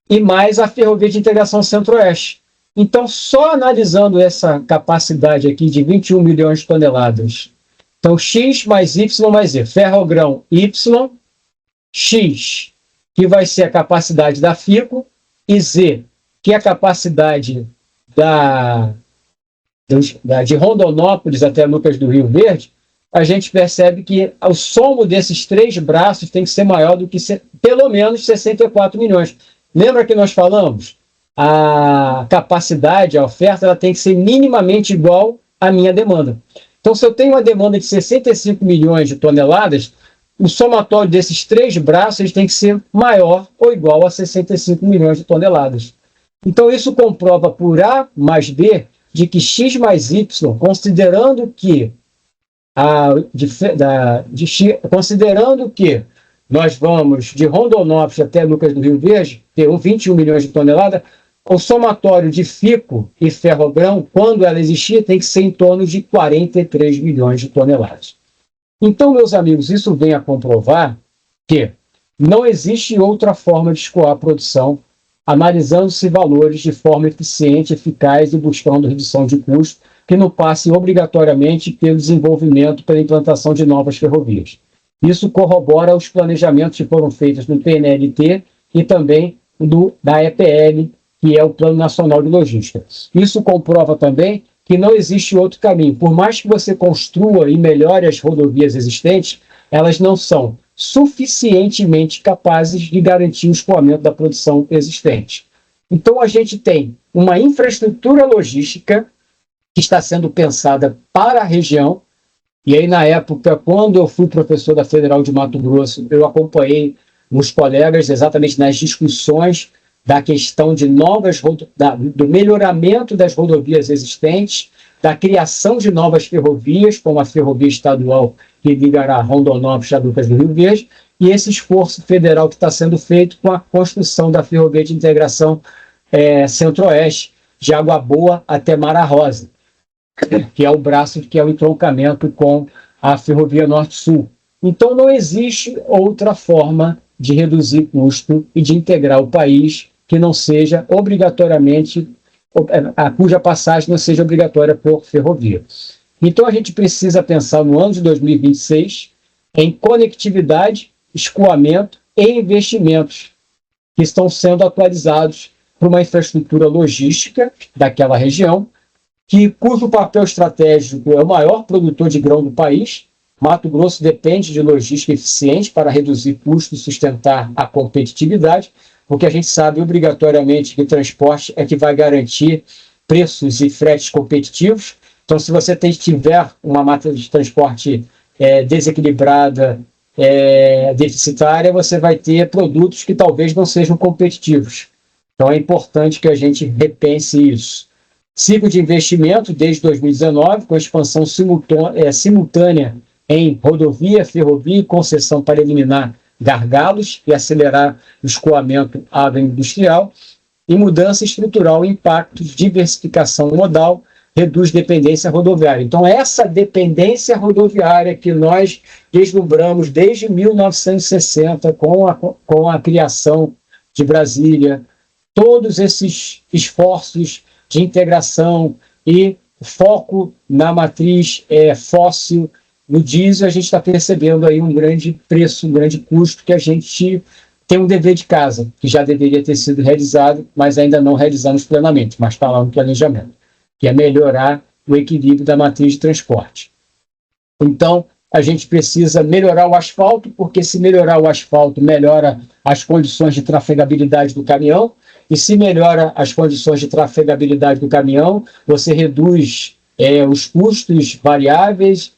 e mais a ferrovia de integração Centro-Oeste. Então, só analisando essa capacidade aqui de 21 milhões de toneladas, então X mais Y mais Z, ferrogrão Y, X, que vai ser a capacidade da FICO, e Z, que é a capacidade de Rondonópolis até Lucas do Rio Verde, a gente percebe que o somo desses três braços tem que ser maior do que pelo menos 64 milhões. Lembra que nós falamos? A capacidade, a oferta, ela tem que ser minimamente igual à minha demanda. Então, se eu tenho uma demanda de 65 milhões de toneladas, o somatório desses três braços tem que ser maior ou igual a 65 milhões de toneladas. Então, isso comprova por A mais B de que X mais Y, considerando que nós vamos de Rondonópolis até Lucas do Rio Verde, ter 21 milhões de toneladas, o somatório de FICO e ferrogrão, quando ela existir, tem que ser em torno de 43 milhões de toneladas. Então, meus amigos, isso vem a comprovar que não existe outra forma de escoar a produção, analisando-se valores de forma eficiente, eficaz e buscando redução de custo, que não passe obrigatoriamente pelo desenvolvimento, pela implantação de novas ferrovias. Isso corrobora os planejamentos que foram feitos no PNLT e também da EPL, que é o Plano Nacional de Logística. Isso comprova também que não existe outro caminho. Por mais que você construa e melhore as rodovias existentes, elas não são suficientemente capazes de garantir o escoamento da produção existente. Então, a gente tem uma infraestrutura logística que está sendo pensada para a região. E aí, na época, quando eu fui professor da Federal de Mato Grosso, eu acompanhei os colegas exatamente nas discussões da questão de do melhoramento das rodovias existentes, da criação de novas ferrovias, como a ferrovia estadual que ligará Rondonópolis a Lucas do Rio Verde, e esse esforço federal que está sendo feito com a construção da ferrovia de integração Centro-Oeste, de Água Boa até Mara Rosa, que é o braço que é o entroncamento com a ferrovia Norte-Sul. Então, não existe outra forma de reduzir custo e de integrar o país que não seja obrigatoriamente, cuja passagem não seja obrigatória por ferrovia. Então, a gente precisa pensar no ano de 2026 em conectividade, escoamento e investimentos que estão sendo atualizados para uma infraestrutura logística daquela região, cujo papel estratégico é o maior produtor de grão do país. Mato Grosso depende de logística eficiente para reduzir custos e sustentar a competitividade, porque a gente sabe obrigatoriamente que o transporte é que vai garantir preços e fretes competitivos. Então, se você tiver uma máquina de transporte desequilibrada, deficitária, você vai ter produtos que talvez não sejam competitivos. Então é importante que a gente repense isso. Ciclo de investimento desde 2019, com expansão simultânea em rodovia, ferrovia e concessão para eliminar gargalos e acelerar o escoamento agroindustrial, e mudança estrutural, impactos, diversificação modal, reduz dependência rodoviária. Então, essa dependência rodoviária que nós deslumbramos desde 1960 com a criação de Brasília, todos esses esforços de integração e foco na matriz fóssil, no diesel, a gente está percebendo aí um grande preço, um grande custo que a gente tem um dever de casa, que já deveria ter sido realizado, mas ainda não realizamos plenamente, mas está lá no planejamento, que é melhorar o equilíbrio da matriz de transporte. Então, a gente precisa melhorar o asfalto, porque se melhorar o asfalto, melhora as condições de trafegabilidade do caminhão, e se melhora as condições de trafegabilidade do caminhão, você reduz os custos variáveis,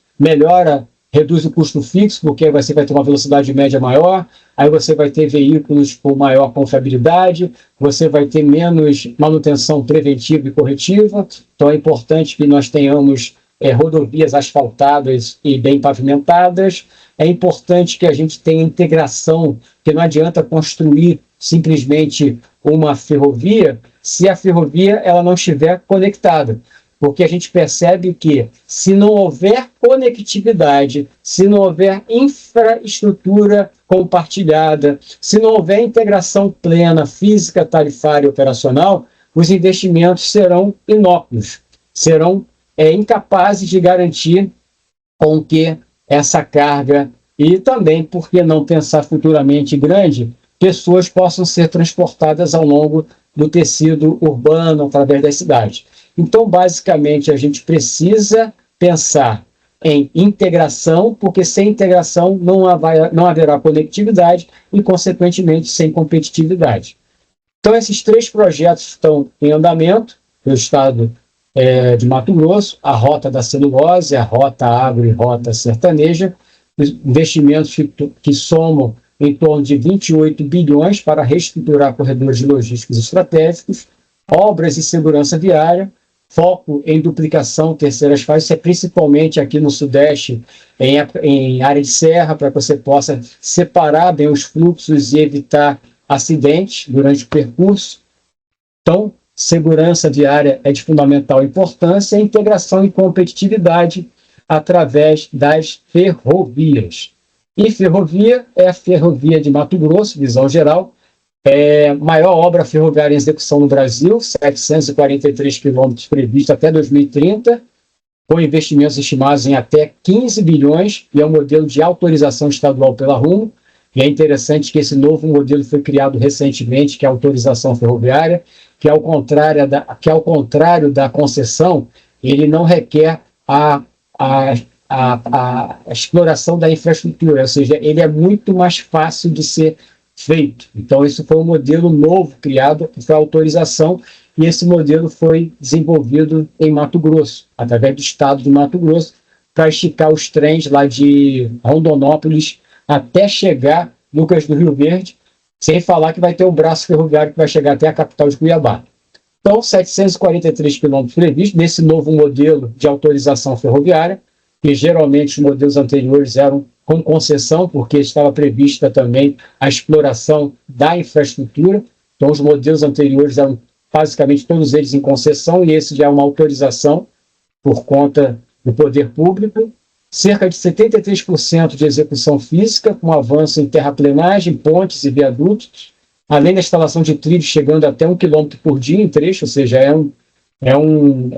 reduz o custo fixo, porque você vai ter uma velocidade média maior, aí você vai ter veículos com maior confiabilidade, você vai ter menos manutenção preventiva e corretiva, então é importante que nós tenhamos rodovias asfaltadas e bem pavimentadas, é importante que a gente tenha integração, porque não adianta construir simplesmente uma ferrovia se a ferrovia ela não estiver conectada. Porque a gente percebe que, se não houver conectividade, se não houver infraestrutura compartilhada, se não houver integração plena, física, tarifária e operacional, os investimentos serão inócuos, serão incapazes de garantir com que essa carga, e também, por que não pensar futuramente grande, pessoas possam ser transportadas ao longo do tecido urbano, através das cidades. Então, basicamente, a gente precisa pensar em integração, porque sem integração não haverá conectividade e, consequentemente, sem competitividade. Então, esses 3 projetos estão em andamento no estado de Mato Grosso: a Rota da Celulose, a Rota Agro e Rota Sertaneja, investimentos que somam em torno de 28 bilhões para reestruturar corredores logísticos estratégicos, obras de segurança viária, foco em duplicação, terceiras fases, é principalmente aqui no Sudeste, em área de serra, para que você possa separar bem os fluxos e evitar acidentes durante o percurso. Então, segurança viária é de fundamental importância, e integração e competitividade através das ferrovias. E ferrovia é a Ferrovia de Mato Grosso, visão geral, maior obra ferroviária em execução no Brasil, 743 quilômetros previstos até 2030, com investimentos estimados em até 15 bilhões, e é um modelo de autorização estadual pela Rumo. E é interessante que esse novo modelo foi criado recentemente, que é a autorização ferroviária, que ao contrário da concessão, ele não requer a exploração da infraestrutura, ou seja, ele é muito mais fácil de ser feito. Então, isso foi um modelo novo criado, que foi a autorização, e esse modelo foi desenvolvido em Mato Grosso, através do estado de Mato Grosso, para esticar os trens lá de Rondonópolis até chegar Lucas do Rio Verde, sem falar que vai ter um braço ferroviário que vai chegar até a capital de Cuiabá. Então, 743 quilômetros previstos nesse novo modelo de autorização ferroviária, que geralmente os modelos anteriores eram com concessão, porque estava prevista também a exploração da infraestrutura. Então, os modelos anteriores eram basicamente todos eles em concessão, e esse já é uma autorização por conta do poder público. Cerca de 73% de execução física, com avanço em terraplenagem, pontes e viadutos, além da instalação de trilhos chegando até 1 km por dia em trecho, ou seja, é um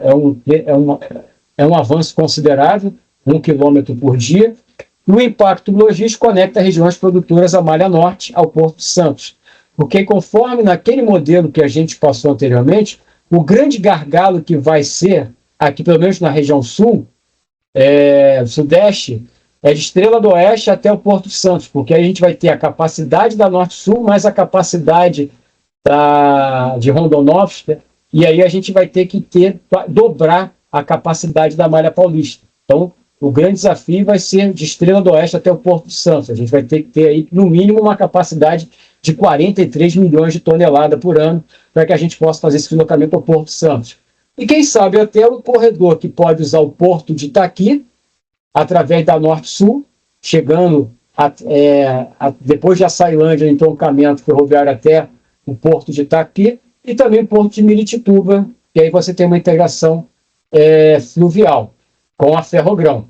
avanço considerável, 1 km por dia. E o impacto logístico conecta regiões produtoras à Malha Norte, ao Porto de Santos. Porque, conforme naquele modelo que a gente passou anteriormente, o grande gargalo que vai ser, aqui pelo menos na região sul, sudeste, é de Estrela do Oeste até o Porto de Santos, porque aí a gente vai ter a capacidade da Norte-Sul, mais a capacidade de Rondonópolis, né? E aí a gente vai ter que dobrar a capacidade da Malha Paulista. Então, o grande desafio vai ser de Estrela do Oeste até o Porto de Santos. A gente vai ter que ter aí, no mínimo, uma capacidade de 43 milhões de toneladas por ano, para que a gente possa fazer esse deslocamento ao Porto Santos. E quem sabe até um corredor que pode usar o Porto de Itaqui, através da Norte-Sul, chegando depois de Açailândia, entroncamento ferroviário até o Porto de Itaqui, e também o Porto de Miritituba, e aí você tem uma integração fluvial com a Ferrogrão,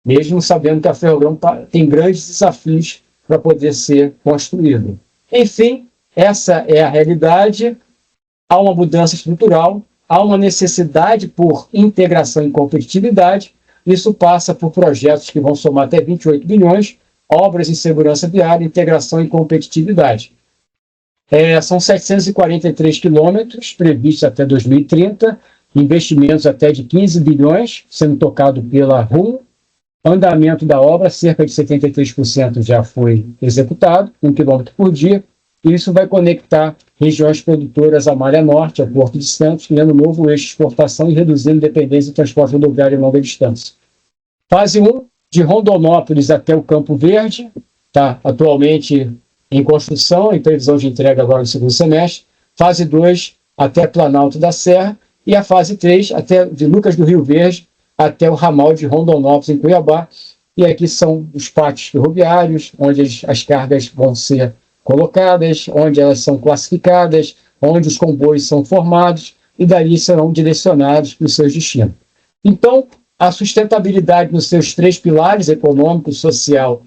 mesmo sabendo que a Ferrogrão tem grandes desafios para poder ser construído. Enfim, essa é a realidade. Há uma mudança estrutural, há uma necessidade por integração e competitividade. Isso passa por projetos que vão somar até 28 bilhões, obras em segurança viária, integração e competitividade. São 743 quilômetros previstos até 2030, investimentos até de 15 bilhões sendo tocado pela Rumo. Andamento da obra, cerca de 73% já foi executado, 1 quilômetro por dia. E isso vai conectar regiões produtoras à Malha Norte, ao Porto de Santos, criando um novo eixo de exportação e reduzindo dependência do transporte rodoviário em longa distância. Fase 1, de Rondonópolis até o Campo Verde, está atualmente em construção, em previsão de entrega agora no segundo semestre. Fase 2, até Planalto da Serra. E a fase 3, de Lucas do Rio Verde até o ramal de Rondonópolis, em Cuiabá. E aqui são os pátios ferroviários, onde as cargas vão ser colocadas, onde elas são classificadas, onde os comboios são formados, e dali serão direcionados para os seus destinos. Então, a sustentabilidade nos seus 3 pilares, econômico, social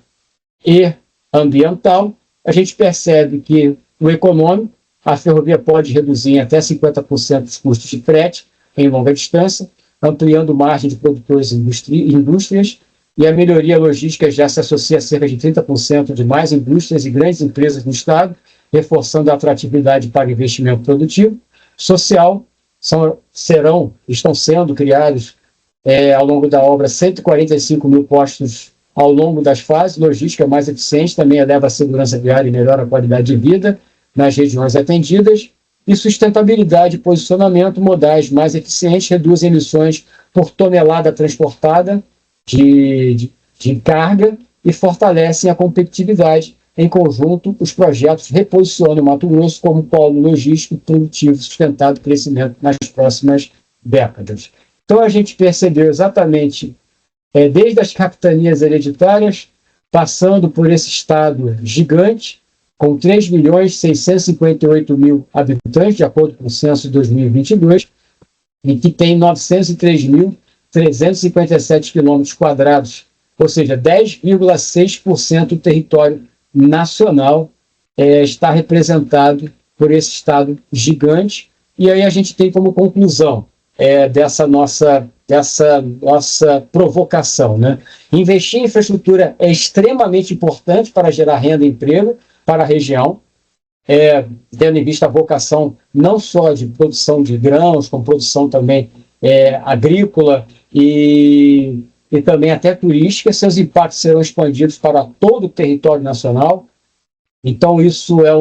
e ambiental, a gente percebe que no econômico, a ferrovia pode reduzir em até 50% os custos de frete em longa distância, ampliando margem de produtores e indústrias, e a melhoria logística já se associa a cerca de 30% de mais indústrias e grandes empresas no Estado, reforçando a atratividade para investimento produtivo. Social, estão sendo criados ao longo da obra 145 mil postos ao longo das fases. Logística mais eficiente também eleva a segurança viária e melhora a qualidade de vida nas regiões atendidas. E sustentabilidade e posicionamento modais mais eficientes reduzem emissões por tonelada transportada de carga e fortalecem a competitividade. Em conjunto, os projetos reposicionam o Mato Grosso como polo logístico produtivo sustentado de crescimento nas próximas décadas. Então, a gente percebeu exatamente, desde as capitanias hereditárias, passando por esse estado gigante, com 3.658.000 habitantes, de acordo com o censo de 2022, e que tem 903.357 quilômetros quadrados, ou seja, 10,6% do território nacional está representado por esse estado gigante. E aí a gente tem como conclusão dessa nossa provocação, né? Investir em infraestrutura é extremamente importante para gerar renda e emprego para a região, tendo em vista a vocação não só de produção de grãos, como produção também agrícola e também até turística. Seus impactos serão expandidos para todo o território nacional. Então isso é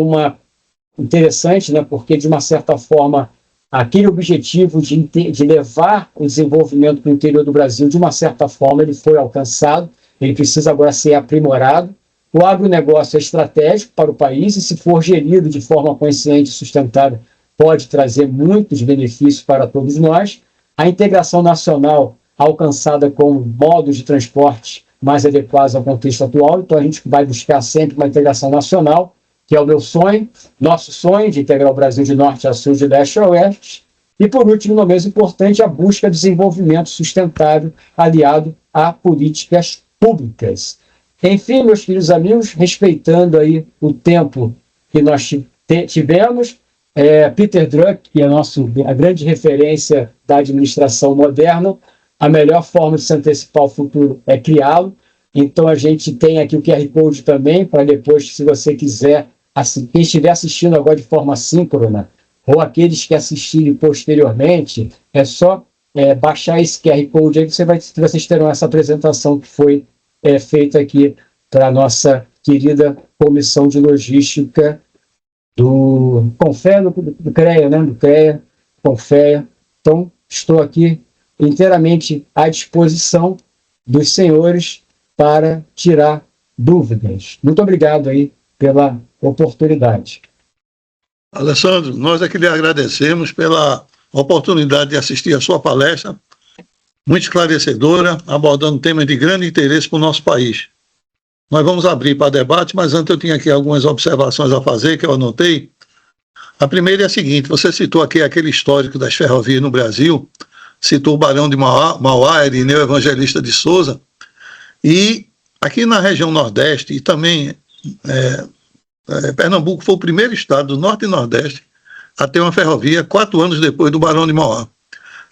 interessante, né, porque de uma certa forma aquele objetivo de levar o desenvolvimento para o interior do Brasil, de uma certa forma ele foi alcançado, ele precisa agora ser aprimorado. O agronegócio é estratégico para o país e, se for gerido de forma consciente e sustentável, pode trazer muitos benefícios para todos nós. A integração nacional alcançada com modos de transporte mais adequados ao contexto atual. Então, a gente vai buscar sempre uma integração nacional, que é o meu sonho, nosso sonho de integrar o Brasil de norte a sul, de leste a oeste. E, por último, não menos importante, a busca de desenvolvimento sustentável aliado a políticas públicas. Enfim, meus queridos amigos, respeitando aí o tempo que nós tivemos, Peter Drucker, que é a grande referência da administração moderna, a melhor forma de se antecipar o futuro é criá-lo. Então, a gente tem aqui o QR Code também, para depois, se você quiser, quem estiver assistindo agora de forma síncrona, ou aqueles que assistirem posteriormente, é só baixar esse QR Code aí, que vocês terão essa apresentação que foi feita aqui para a nossa querida Comissão de Logística do CONFEA, do CREA, né? Do CREA, CONFEA. Então, estou aqui inteiramente à disposição dos senhores para tirar dúvidas. Muito obrigado aí pela oportunidade. Alessandro, nós é que lhe agradecemos pela oportunidade de assistir a sua palestra, muito esclarecedora, abordando temas de grande interesse para o nosso país. Nós vamos abrir para debate, mas antes eu tinha aqui algumas observações a fazer que eu anotei. A primeira é a seguinte: você citou aqui aquele histórico das ferrovias no Brasil, citou o Barão de Mauá, Irineu Evangelista de Souza, e aqui na região Nordeste e também Pernambuco foi o primeiro estado do Norte e Nordeste a ter uma ferrovia 4 anos depois do Barão de Mauá.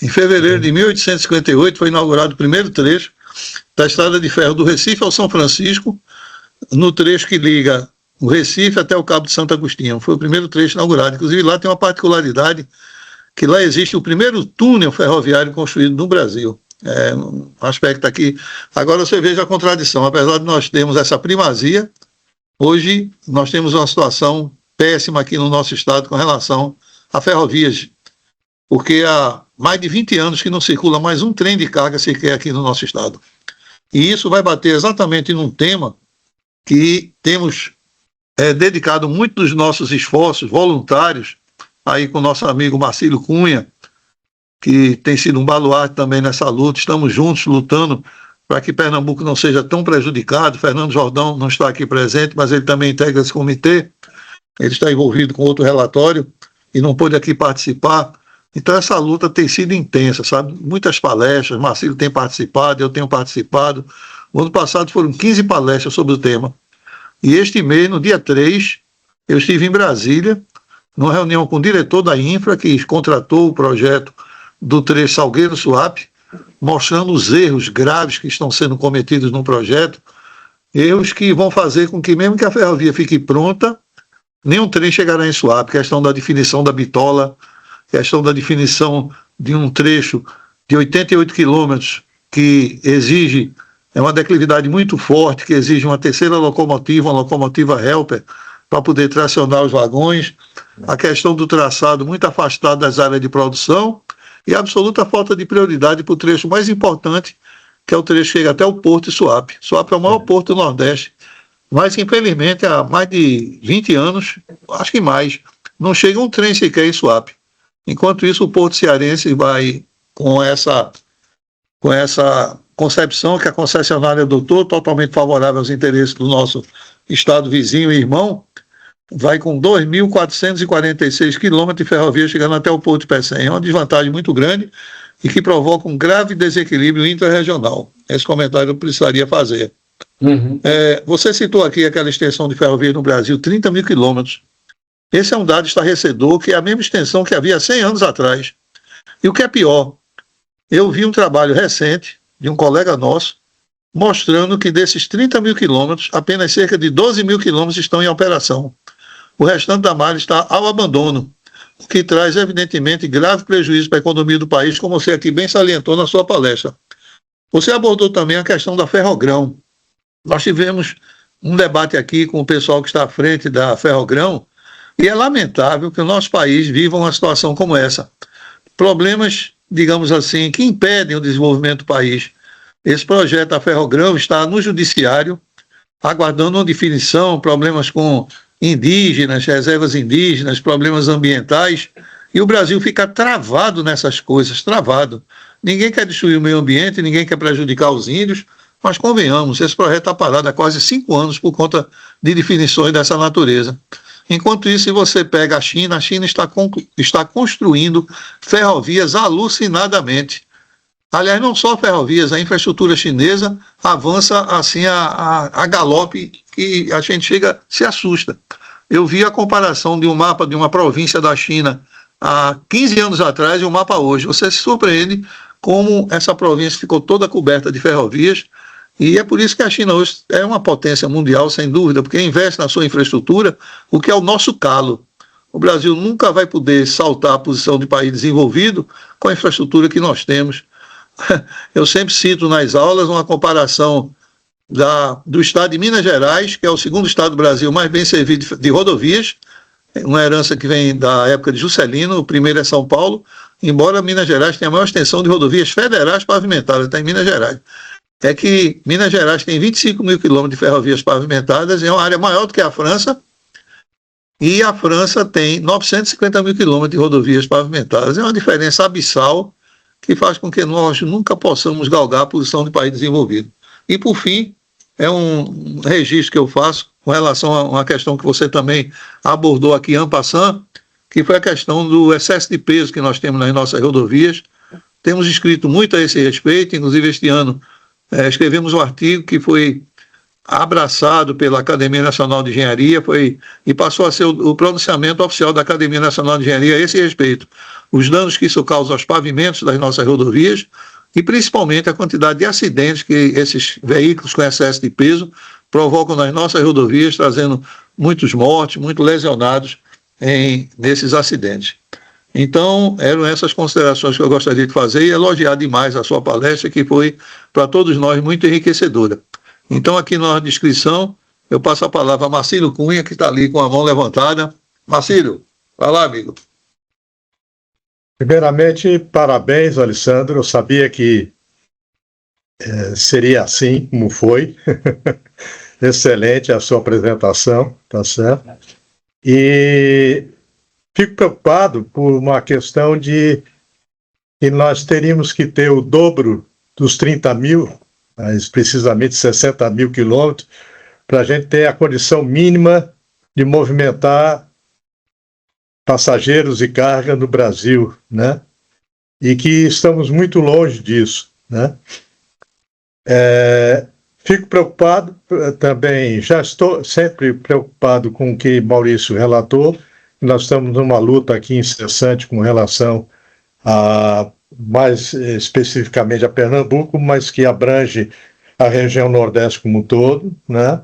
Em fevereiro de 1858 foi inaugurado o primeiro trecho da estrada de ferro do Recife ao São Francisco, no trecho que liga o Recife até o Cabo de Santo Agostinho. Foi o primeiro trecho inaugurado. Inclusive lá tem uma particularidade, que lá existe o primeiro túnel ferroviário construído no Brasil. É um aspecto aqui. Agora você veja a contradição. Apesar de nós termos essa primazia, hoje nós temos uma situação péssima aqui no nosso estado com relação a ferrovias, porque há mais de 20 anos que não circula mais um trem de carga sequer aqui no nosso estado. E isso vai bater exatamente num tema que temos dedicado muito dos nossos esforços voluntários, aí com o nosso amigo Marcílio Cunha, que tem sido um baluarte também nessa luta. Estamos juntos lutando para que Pernambuco não seja tão prejudicado. Fernando Jordão não está aqui presente, mas ele também integra esse comitê. Ele está envolvido com outro relatório e não pôde aqui participar. Então essa luta tem sido intensa, sabe? Muitas palestras, Marcílio tem participado, eu tenho participado. O ano passado foram 15 palestras sobre o tema. E este mês, no dia 3, eu estive em Brasília, numa reunião com o diretor da Infra, que contratou o projeto do trecho Salgueiro-Suape, mostrando os erros graves que estão sendo cometidos no projeto, erros que vão fazer com que, mesmo que a ferrovia fique pronta, nenhum trem chegará em Suape. Questão da definição da bitola, questão da definição de um trecho de 88 quilômetros, que exige uma declividade muito forte, que exige uma terceira locomotiva, uma locomotiva helper, para poder tracionar os vagões, a questão do traçado muito afastado das áreas de produção e a absoluta falta de prioridade para o trecho mais importante, que é o trecho que chega até o Porto de Suape. Suape é o maior porto do Nordeste, mas infelizmente há mais de 20 anos, acho que mais, não chega um trem sequer em Suape. Enquanto isso, o Porto Cearense vai com essa concepção que a concessionária adotou, totalmente favorável aos interesses do nosso estado vizinho e irmão, vai com 2.446 quilômetros de ferrovia chegando até o Porto de Pecém. É uma desvantagem muito grande e que provoca um grave desequilíbrio intrarregional. Esse comentário eu precisaria fazer. Você citou aqui aquela extensão de ferrovia no Brasil, 30 mil quilômetros. Esse é um dado estarrecedor, que é a mesma extensão que havia 100 anos atrás. E o que é pior, eu vi um trabalho recente de um colega nosso, mostrando que desses 30 mil quilômetros, apenas cerca de 12 mil quilômetros estão em operação. O restante da malha está ao abandono, o que traz, evidentemente, grave prejuízo para a economia do país, como você aqui bem salientou na sua palestra. Você abordou também a questão da Ferrogrão. Nós tivemos um debate aqui com o pessoal que está à frente da Ferrogrão, e é lamentável que o nosso país viva uma situação como essa. Problemas, digamos assim, que impedem o desenvolvimento do país. Esse projeto da Ferrogrão está no judiciário, aguardando uma definição, problemas com indígenas, reservas indígenas, problemas ambientais, e o Brasil fica travado nessas coisas, travado. Ninguém quer destruir o meio ambiente, ninguém quer prejudicar os índios, mas convenhamos, esse projeto está parado há quase 5 anos por conta de definições dessa natureza. Enquanto isso, se você pega a China está construindo ferrovias alucinadamente. Aliás, não só ferrovias, a infraestrutura chinesa avança assim a galope, que a gente se assusta. Eu vi a comparação de um mapa de uma província da China há 15 anos atrás e o mapa hoje. Você se surpreende como essa província ficou toda coberta de ferrovias, e é por isso que a China hoje é uma potência mundial, sem dúvida, porque investe na sua infraestrutura, o que é o nosso calo. O Brasil nunca vai poder saltar a posição de país desenvolvido com a infraestrutura que nós temos. Eu sempre cito nas aulas uma comparação do estado de Minas Gerais, que é o segundo estado do Brasil mais bem servido de rodovias, uma herança que vem da época de Juscelino. O primeiro é São Paulo, embora Minas Gerais tenha a maior extensão de rodovias federais pavimentadas, está em Minas Gerais. É que Minas Gerais tem 25 mil quilômetros de ferrovias pavimentadas, é uma área maior do que a França, e a França tem 950 mil quilômetros de rodovias pavimentadas. É uma diferença abissal que faz com que nós nunca possamos galgar a posição de país desenvolvido. E, por fim, é um registro que eu faço com relação a uma questão que você também abordou aqui en passant, que foi a questão do excesso de peso que nós temos nas nossas rodovias. Temos escrito muito a esse respeito, inclusive este ano escrevemos um artigo que foi abraçado pela Academia Nacional de Engenharia e passou a ser o pronunciamento oficial da Academia Nacional de Engenharia a esse respeito. Os danos que isso causa aos pavimentos das nossas rodovias e principalmente a quantidade de acidentes que esses veículos com excesso de peso provocam nas nossas rodovias, trazendo muitos mortos, muitos lesionados nesses acidentes. Então, eram essas considerações que eu gostaria de fazer e elogiar demais a sua palestra, que foi, para todos nós, muito enriquecedora. Então, aqui na descrição, eu passo a palavra a Marcílio Cunha, que está ali com a mão levantada. Marcílio, vai lá, amigo. Primeiramente, parabéns, Alessandro. Eu sabia que seria assim como foi. Excelente a sua apresentação, tá certo? E fico preocupado por uma questão de que nós teríamos que ter o dobro dos 30 mil, mas precisamente 60 mil quilômetros, para a gente ter a condição mínima de movimentar passageiros e carga no Brasil, né? E que estamos muito longe disso, né? Fico preocupado também, já estou sempre preocupado com o que Maurício relatou. Nós estamos numa luta aqui incessante com relação a, mais especificamente a Pernambuco, mas que abrange a região Nordeste como um todo, né?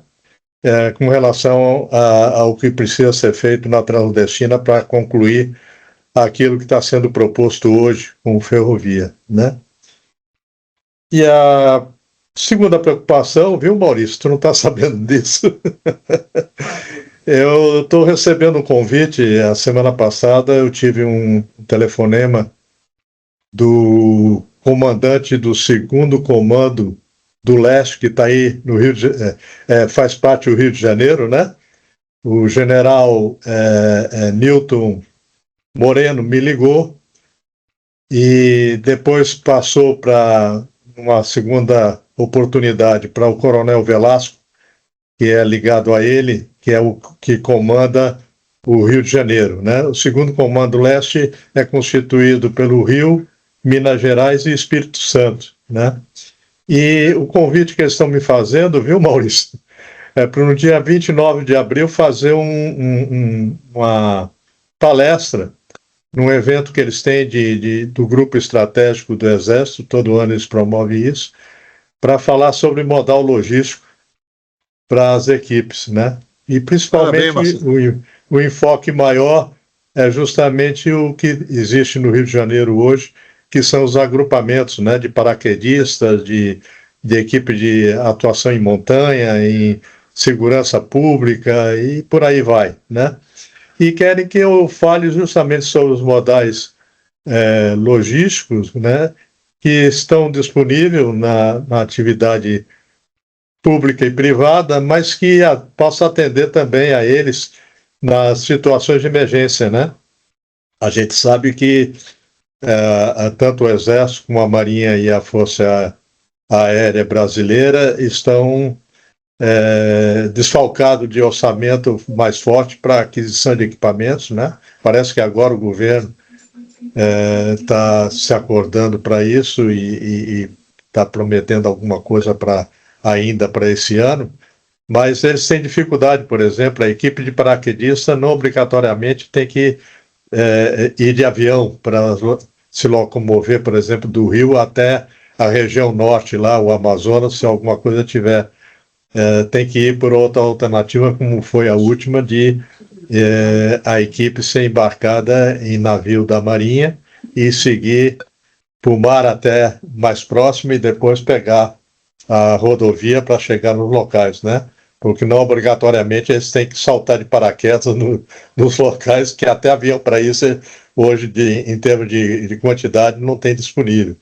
Com relação ao que precisa ser feito na Transnordestina para concluir aquilo que está sendo proposto hoje com ferrovia, né? E a segunda preocupação, viu, Maurício? Tu não está sabendo disso? Eu estou recebendo um convite. A semana passada eu tive um telefonema do comandante do 2º Comando do Leste, que está aí no Rio de faz parte do Rio de Janeiro, né? O general Newton Moreno me ligou e depois passou para uma segunda oportunidade para o Coronel Velasco, que é ligado a ele, que é o que comanda o Rio de Janeiro, né? O 2º Comando Leste é constituído pelo Rio, Minas Gerais e Espírito Santo, né? E o convite que eles estão me fazendo, viu, Maurício? É para no dia 29 de abril fazer uma palestra num evento que eles têm do Grupo Estratégico do Exército, todo ano eles promovem isso, para falar sobre modal logístico para as equipes, né? E principalmente o enfoque maior é justamente o que existe no Rio de Janeiro hoje, que são os agrupamentos, né, de paraquedistas, de equipe de atuação em montanha, em segurança pública e por aí vai, né? E querem que eu fale justamente sobre os modais logísticos, né, que estão disponíveis na atividade pública e privada, mas que possa atender também a eles nas situações de emergência, né? A gente sabe que tanto o Exército como a Marinha e a Força Aérea Brasileira estão desfalcados de orçamento mais forte para aquisição de equipamentos, né? Parece que agora o governo está se acordando para isso e está prometendo alguma coisa ainda para esse ano, mas eles têm dificuldade. Por exemplo, a equipe de paraquedista não obrigatoriamente tem que ir de avião para se locomover, por exemplo, do Rio até a região norte, lá, o Amazonas, se alguma coisa tiver. Tem que ir por outra alternativa, como foi a última, de a equipe ser embarcada em navio da Marinha e seguir por mar até mais próximo e depois pegar a rodovia para chegar nos locais, né? Porque não obrigatoriamente eles têm que saltar de paraquedas nos locais, que até avião para isso hoje, em termos de quantidade, não tem disponível.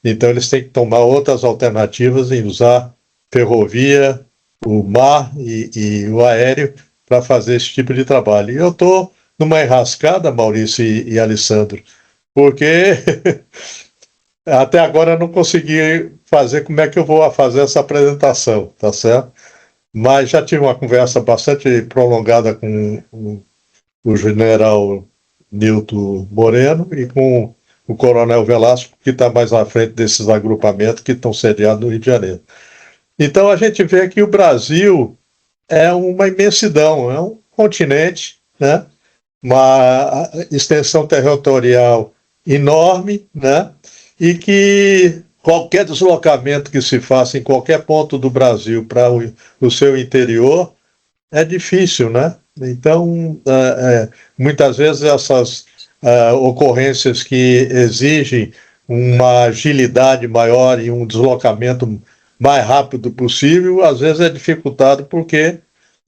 Então eles têm que tomar outras alternativas em usar ferrovia, o mar e o aéreo para fazer esse tipo de trabalho. E eu estou numa enrascada, Maurício e Alessandro, porque até agora eu não consegui fazer como é que eu vou fazer essa apresentação, tá certo? Mas já tive uma conversa bastante prolongada com o general Nilton Moreno e com o coronel Velasco, que está mais à frente desses agrupamentos que estão sediados no Rio de Janeiro. Então a gente vê que o Brasil é uma imensidão, é um continente, né? Uma extensão territorial enorme, né? E que qualquer deslocamento que se faça em qualquer ponto do Brasil para o seu interior é difícil, né? Então, muitas vezes essas ocorrências que exigem uma agilidade maior e um deslocamento mais rápido possível, às vezes é dificultado porque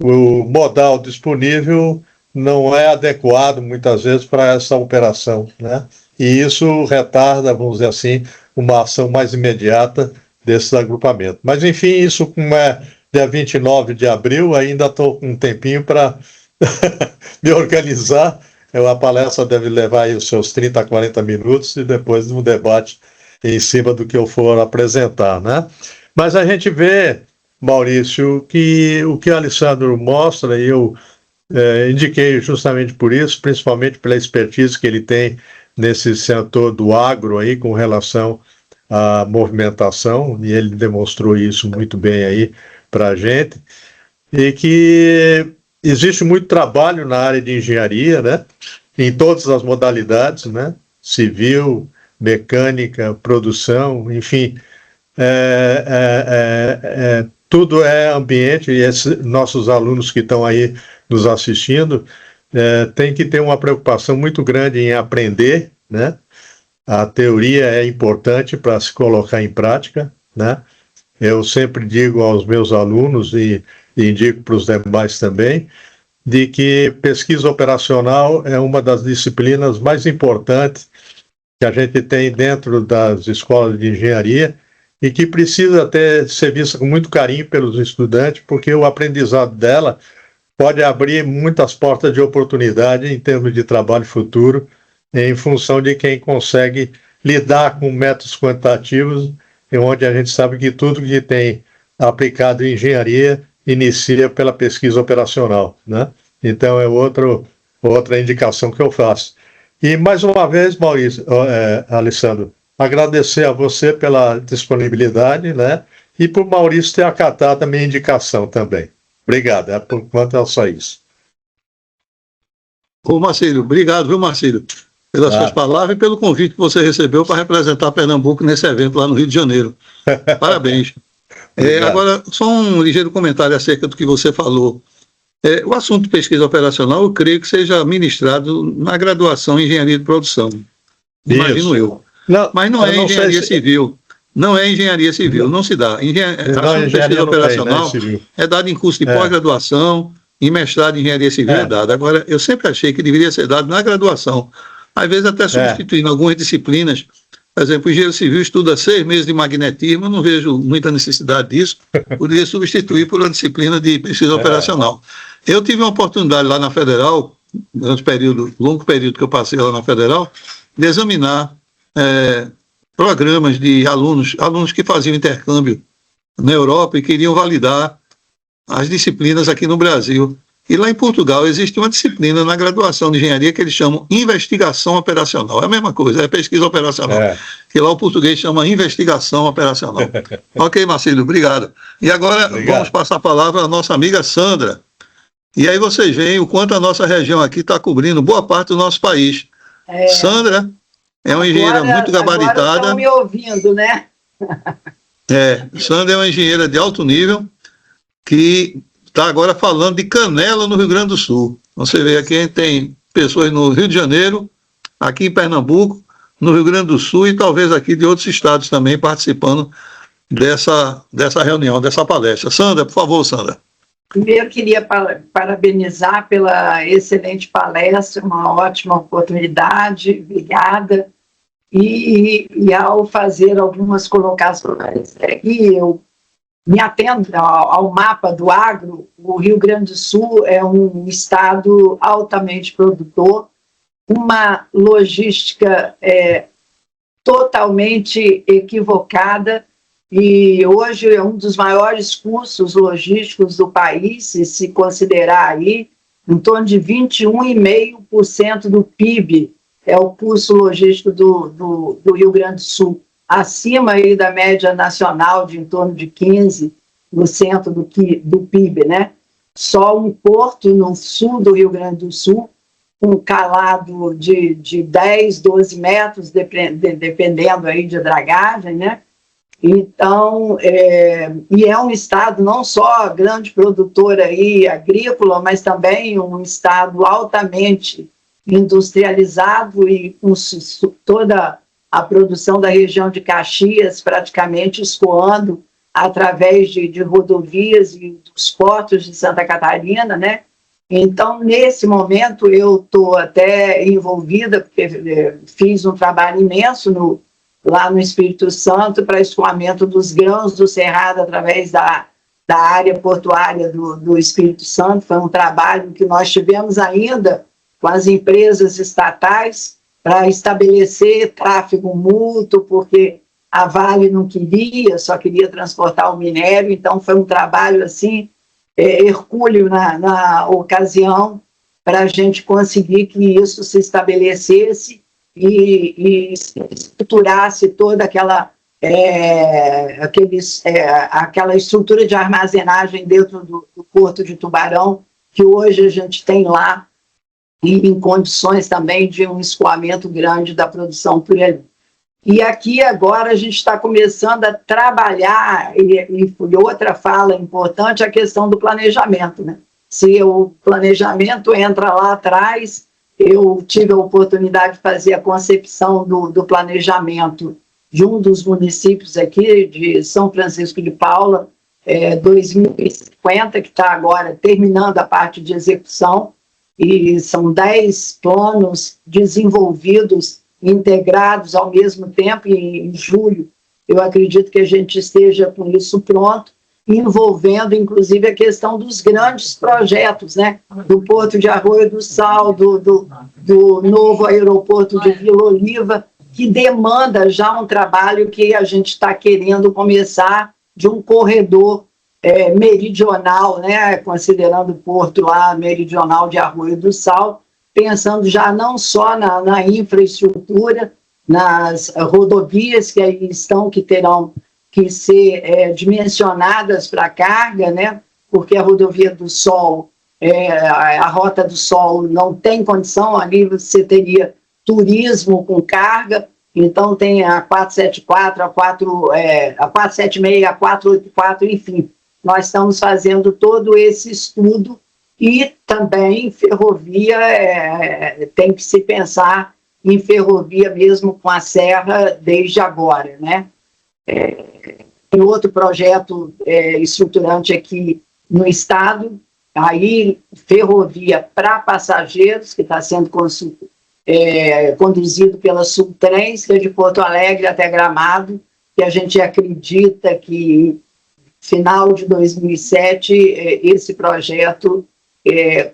o modal disponível não é adequado, muitas vezes, para essa operação, né? E isso retarda, vamos dizer assim, uma ação mais imediata desses agrupamentos. Mas, enfim, isso como é dia 29 de abril, ainda estou com um tempinho para me organizar. A palestra deve levar aí os seus 30 a 40 minutos e depois um debate em cima do que eu for apresentar, né? Mas a gente vê, Maurício, que o que o Alessandro mostra, e eu indiquei justamente por isso, principalmente pela expertise que ele tem nesse setor do agro aí com relação à movimentação, e ele demonstrou isso muito bem aí para a gente, e que existe muito trabalho na área de engenharia, né, em todas as modalidades, né, civil, mecânica, produção, enfim, tudo é ambiente, e nossos alunos que estão aí nos assistindo têm que ter uma preocupação muito grande em aprender, né? A teoria é importante para se colocar em prática, né? Eu sempre digo aos meus alunos e indico para os demais também, de que pesquisa operacional é uma das disciplinas mais importantes que a gente tem dentro das escolas de engenharia e que precisa até ser vista com muito carinho pelos estudantes, porque o aprendizado dela pode abrir muitas portas de oportunidade em termos de trabalho futuro, em função de quem consegue lidar com métodos quantitativos, onde a gente sabe que tudo que tem aplicado em engenharia inicia pela pesquisa operacional, né? Então é outra indicação que eu faço. E mais uma vez, Maurício, Alessandro, agradecer a você pela disponibilidade, né? E por Maurício ter acatado a minha indicação também. Obrigado, por enquanto é só isso. Ô Marcílio, obrigado, viu, Marcílio, pelas suas palavras e pelo convite que você recebeu para representar Pernambuco nesse evento lá no Rio de Janeiro. Parabéns. Agora, só um ligeiro comentário acerca do que você falou. O assunto de pesquisa operacional, eu creio que seja ministrado na graduação em engenharia de produção. Imagino eu. Não, mas não é engenharia civil. Não é engenharia civil, não se dá. Assunto de pesquisa operacional é dado em curso de pós-graduação, em mestrado em engenharia civil é dado. Agora, eu sempre achei que deveria ser dado na graduação. Às vezes até substituindo algumas disciplinas. Por exemplo, o engenheiro civil estuda 6 meses de magnetismo, eu não vejo muita necessidade disso. Poderia substituir por uma disciplina de pesquisa operacional. Eu tive uma oportunidade lá na Federal, durante longo período que eu passei lá na Federal, de examinar programas de alunos que faziam intercâmbio na Europa e queriam validar as disciplinas aqui no Brasil. E lá em Portugal existe uma disciplina na graduação de engenharia que eles chamam investigação operacional. É a mesma coisa, é pesquisa operacional. Que lá o português chama investigação operacional. Ok, Marcílio, obrigado. E agora vamos passar a palavra à nossa amiga Sandra. E aí vocês veem o quanto a nossa região aqui está cobrindo boa parte do nosso país. Sandra é uma engenheira muito gabaritada. Agora estão me ouvindo, né? Sandra é uma engenheira de alto nível que está agora falando de Canela, no Rio Grande do Sul. Você vê aqui, a gente tem pessoas no Rio de Janeiro, aqui em Pernambuco, no Rio Grande do Sul e talvez aqui de outros estados também participando dessa reunião, dessa palestra. Sandra, por favor, Sandra. Primeiro, queria parabenizar pela excelente palestra, uma ótima oportunidade, obrigada. E ao fazer algumas colocações, eu me atendo ao mapa do agro, o Rio Grande do Sul é um estado altamente produtor, uma logística totalmente equivocada, e hoje é um dos maiores custos logísticos do país, e se considerar aí, em torno de 21,5% do PIB é o custo logístico do Rio Grande do Sul, acima aí da média nacional de em torno de 15% do PIB, né? Só um porto no sul do Rio Grande do Sul, um calado de 10, 12 metros, dependendo aí de dragagem, né? Então, e é um estado não só grande produtor aí agrícola, mas também um estado altamente industrializado e com toda a produção da região de Caxias praticamente escoando através de rodovias e dos portos de Santa Catarina, né? Então, nesse momento, eu estou até envolvida, porque fiz um trabalho imenso lá no Espírito Santo para escoamento dos grãos do Cerrado através da área portuária do Espírito Santo. Foi um trabalho que nós tivemos ainda com as empresas estatais para estabelecer tráfego mútuo, porque a Vale não queria, só queria transportar o minério. Então, foi um trabalho assim, hercúleo na ocasião, para a gente conseguir que isso se estabelecesse e estruturasse toda aquela estrutura de armazenagem dentro do Porto de Tubarão, que hoje a gente tem lá, e em condições também de um escoamento grande da produção por ali. E aqui agora a gente está começando a trabalhar, e outra fala importante, a questão do planejamento, né? Se o planejamento entra lá atrás, eu tive a oportunidade de fazer a concepção do planejamento de um dos municípios aqui, de São Francisco de Paula, 2050, que está agora terminando a parte de execução, e são 10 planos desenvolvidos, integrados ao mesmo tempo, e em julho eu acredito que a gente esteja com isso pronto, envolvendo inclusive a questão dos grandes projetos, né? Do Porto de Arroio do Sal, do novo aeroporto de Vila Oliva, que demanda já um trabalho que a gente está querendo começar de um corredor meridional, né? Considerando o porto lá meridional de Arroio do Sal, pensando já não só na infraestrutura, nas rodovias que aí estão, que terão que ser dimensionadas para carga, né? Porque a rodovia do Sol, a Rota do Sol não tem condição, ali você teria turismo com carga, então tem a 474, a 476, a 484, enfim. Nós estamos fazendo todo esse estudo, e também ferrovia, tem que se pensar em ferrovia mesmo com a serra desde agora, né? Tem outro projeto estruturante aqui no estado, aí ferrovia para passageiros, que está sendo conduzido pela Sultrens, que é de Porto Alegre até Gramado, que a gente acredita que final de 2007 esse projeto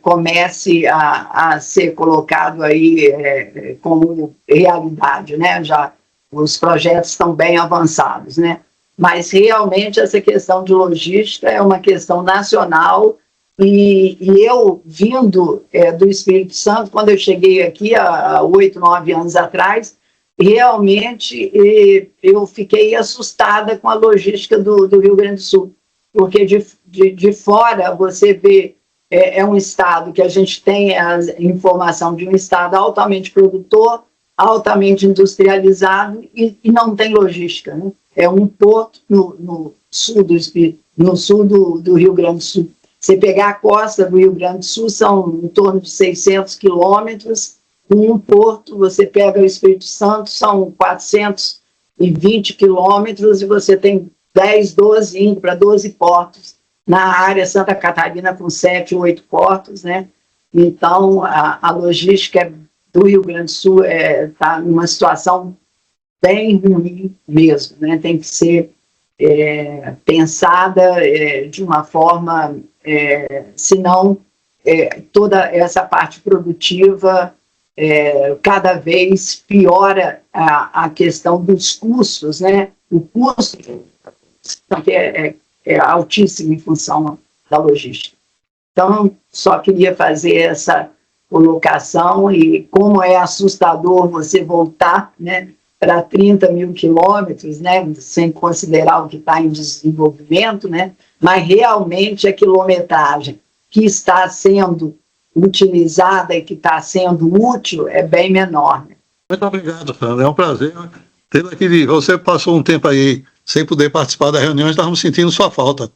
comece a ser colocado aí como realidade, né? Já os projetos estão bem avançados, né? Mas realmente essa questão de logística é uma questão nacional, e eu, vindo do Espírito Santo, quando eu cheguei aqui há 8, 9 anos atrás, realmente eu fiquei assustada com a logística do Rio Grande do Sul, porque de fora você vê, é um estado que a gente tem a informação de um estado altamente produtor, altamente industrializado, e não tem logística, né? É um porto no sul do Rio Grande do Sul. Você pegar a costa do Rio Grande do Sul, são em torno de 600 quilômetros, um porto, você pega o Espírito Santo, são 420 quilômetros, e você tem 10, 12, indo para 12 portos, na área Santa Catarina com 7, 8 portos, né? Então, a logística do Rio Grande do Sul está numa situação bem ruim mesmo, né? Tem que ser pensada de uma forma, senão toda essa parte produtiva cada vez piora a questão dos custos, né? O custo que é altíssimo em função da logística. Então, só queria fazer essa colocação, e como é assustador você voltar, né, para 30 mil quilômetros, né, sem considerar o que está em desenvolvimento, né, mas realmente a quilometragem que está sendo utilizada e que está sendo útil é bem menor. Né? Muito obrigado, Sandra. É um prazer tê-la aqui. Você passou um tempo aí sem poder participar da reunião, estávamos sentindo sua falta.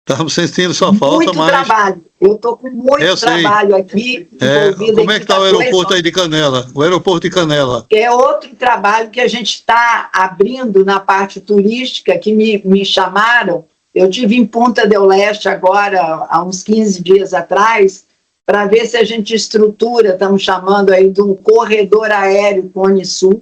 Estávamos sentindo sua falta, muito mas... trabalho. Eu estou com muito trabalho aqui. Como é que está o aeroporto aí de Canela? O aeroporto de Canela. É outro trabalho que a gente está abrindo na parte turística, que me chamaram. Eu tive em Punta del Este agora, há uns 15 dias atrás, para ver se a gente estrutura, estamos chamando aí de um corredor aéreo Cone Sul,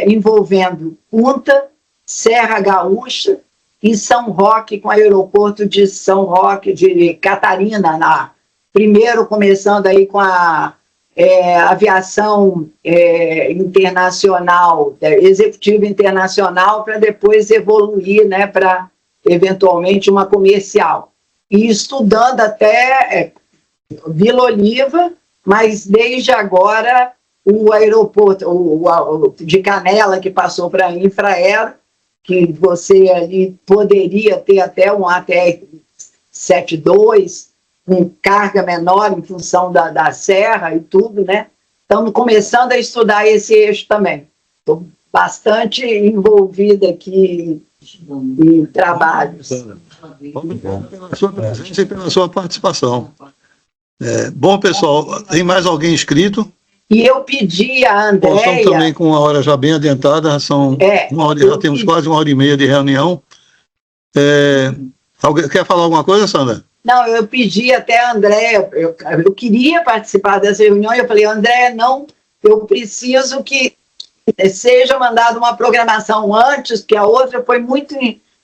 envolvendo Punta, Serra Gaúcha e São Roque, com o aeroporto de São Roque, de Catarina, primeiro começando aí com a aviação internacional, executiva internacional, para depois evoluir, né, para eventualmente uma comercial. E estudando até Vila Oliva, mas desde agora o aeroporto de Canela, que passou para a Infraero, que você ali poderia ter até um ATR-72, com carga menor em função da serra e tudo, né? Estamos começando a estudar esse eixo também. Estou bastante envolvida aqui em trabalhos. Obrigado pela sua presença e pela sua participação. Bom, pessoal, tem mais alguém inscrito? E eu pedi a Andréia... Estamos também com uma hora já bem adiantada, são já temos quase 1h30 de reunião. Alguém quer falar alguma coisa, Sandra? Não, eu pedi até a Andréia, eu queria participar dessa reunião, e eu falei, Andréia, não, eu preciso que seja mandada uma programação antes, porque a outra foi muito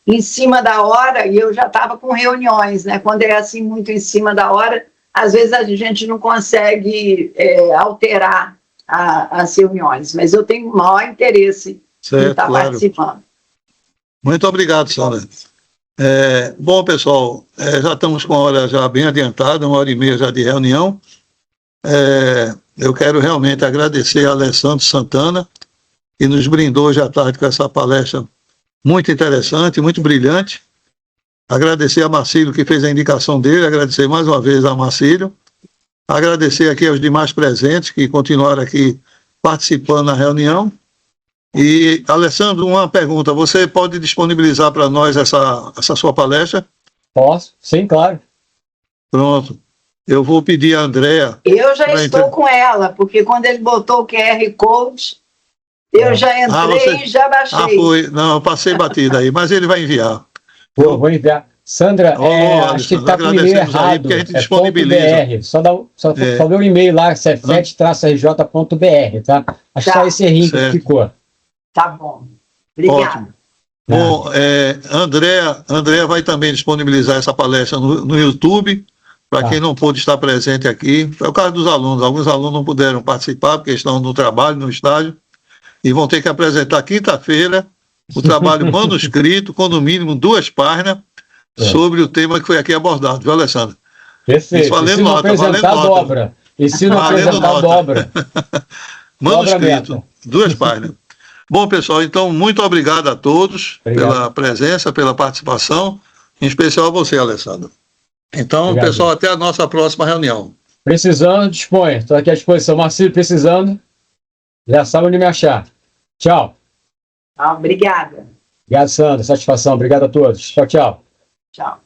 em cima da hora, e eu já estava com reuniões, né? Quando é assim, muito em cima da hora, às vezes a gente não consegue alterar as reuniões, mas eu tenho o maior interesse em estar participando. Muito obrigado, Sandra. Bom, pessoal, já estamos com a hora já bem adiantada, 1h30 já de reunião. Eu quero realmente agradecer a Alessandro Santana, que nos brindou hoje à tarde com essa palestra muito interessante, muito brilhante. Agradecer a Marcílio, que fez a indicação dele, agradecer mais uma vez a Marcílio. Agradecer aqui aos demais presentes que continuaram aqui participando da reunião. E, Alessandro, uma pergunta, você pode disponibilizar para nós essa sua palestra? Posso, sim, claro. Pronto. Eu vou pedir a Andréia... Eu já estou com ela, porque quando ele botou o QR Code, eu já entrei e já baixei. Foi. Não, eu passei batida aí, mas ele vai enviar. Vou enviar. Sandra, acho que está com o e-mail errado. Porque a gente disponibiliza. Só ver o e-mail lá, cefet-rj.br, tá? Acho que só esse errinho que ficou. Tá bom. Obrigado. Ótimo. Bom, Andréia vai também disponibilizar essa palestra no YouTube, para quem não pôde estar presente aqui. É o caso dos alunos. Alguns alunos não puderam participar, porque estão no trabalho, no estágio, e vão ter que apresentar quinta-feira o trabalho manuscrito, com no mínimo 2 páginas, sobre o tema que foi aqui abordado, viu, Alessandro? Perfeito. E se não apresentar a dobra. E se não apresentar a dobra. Manuscrito, 2 páginas. Bom, pessoal, então, muito obrigado a todos pela presença, pela participação, em especial a você, Alessandro. Então, pessoal, até a nossa próxima reunião. Precisando, dispõe. Estou aqui à disposição. Marcílio, precisando, já sabe onde me achar. Tchau. Obrigada. Obrigado, Sandra. Satisfação. Obrigado a todos. Tchau, tchau. Tchau.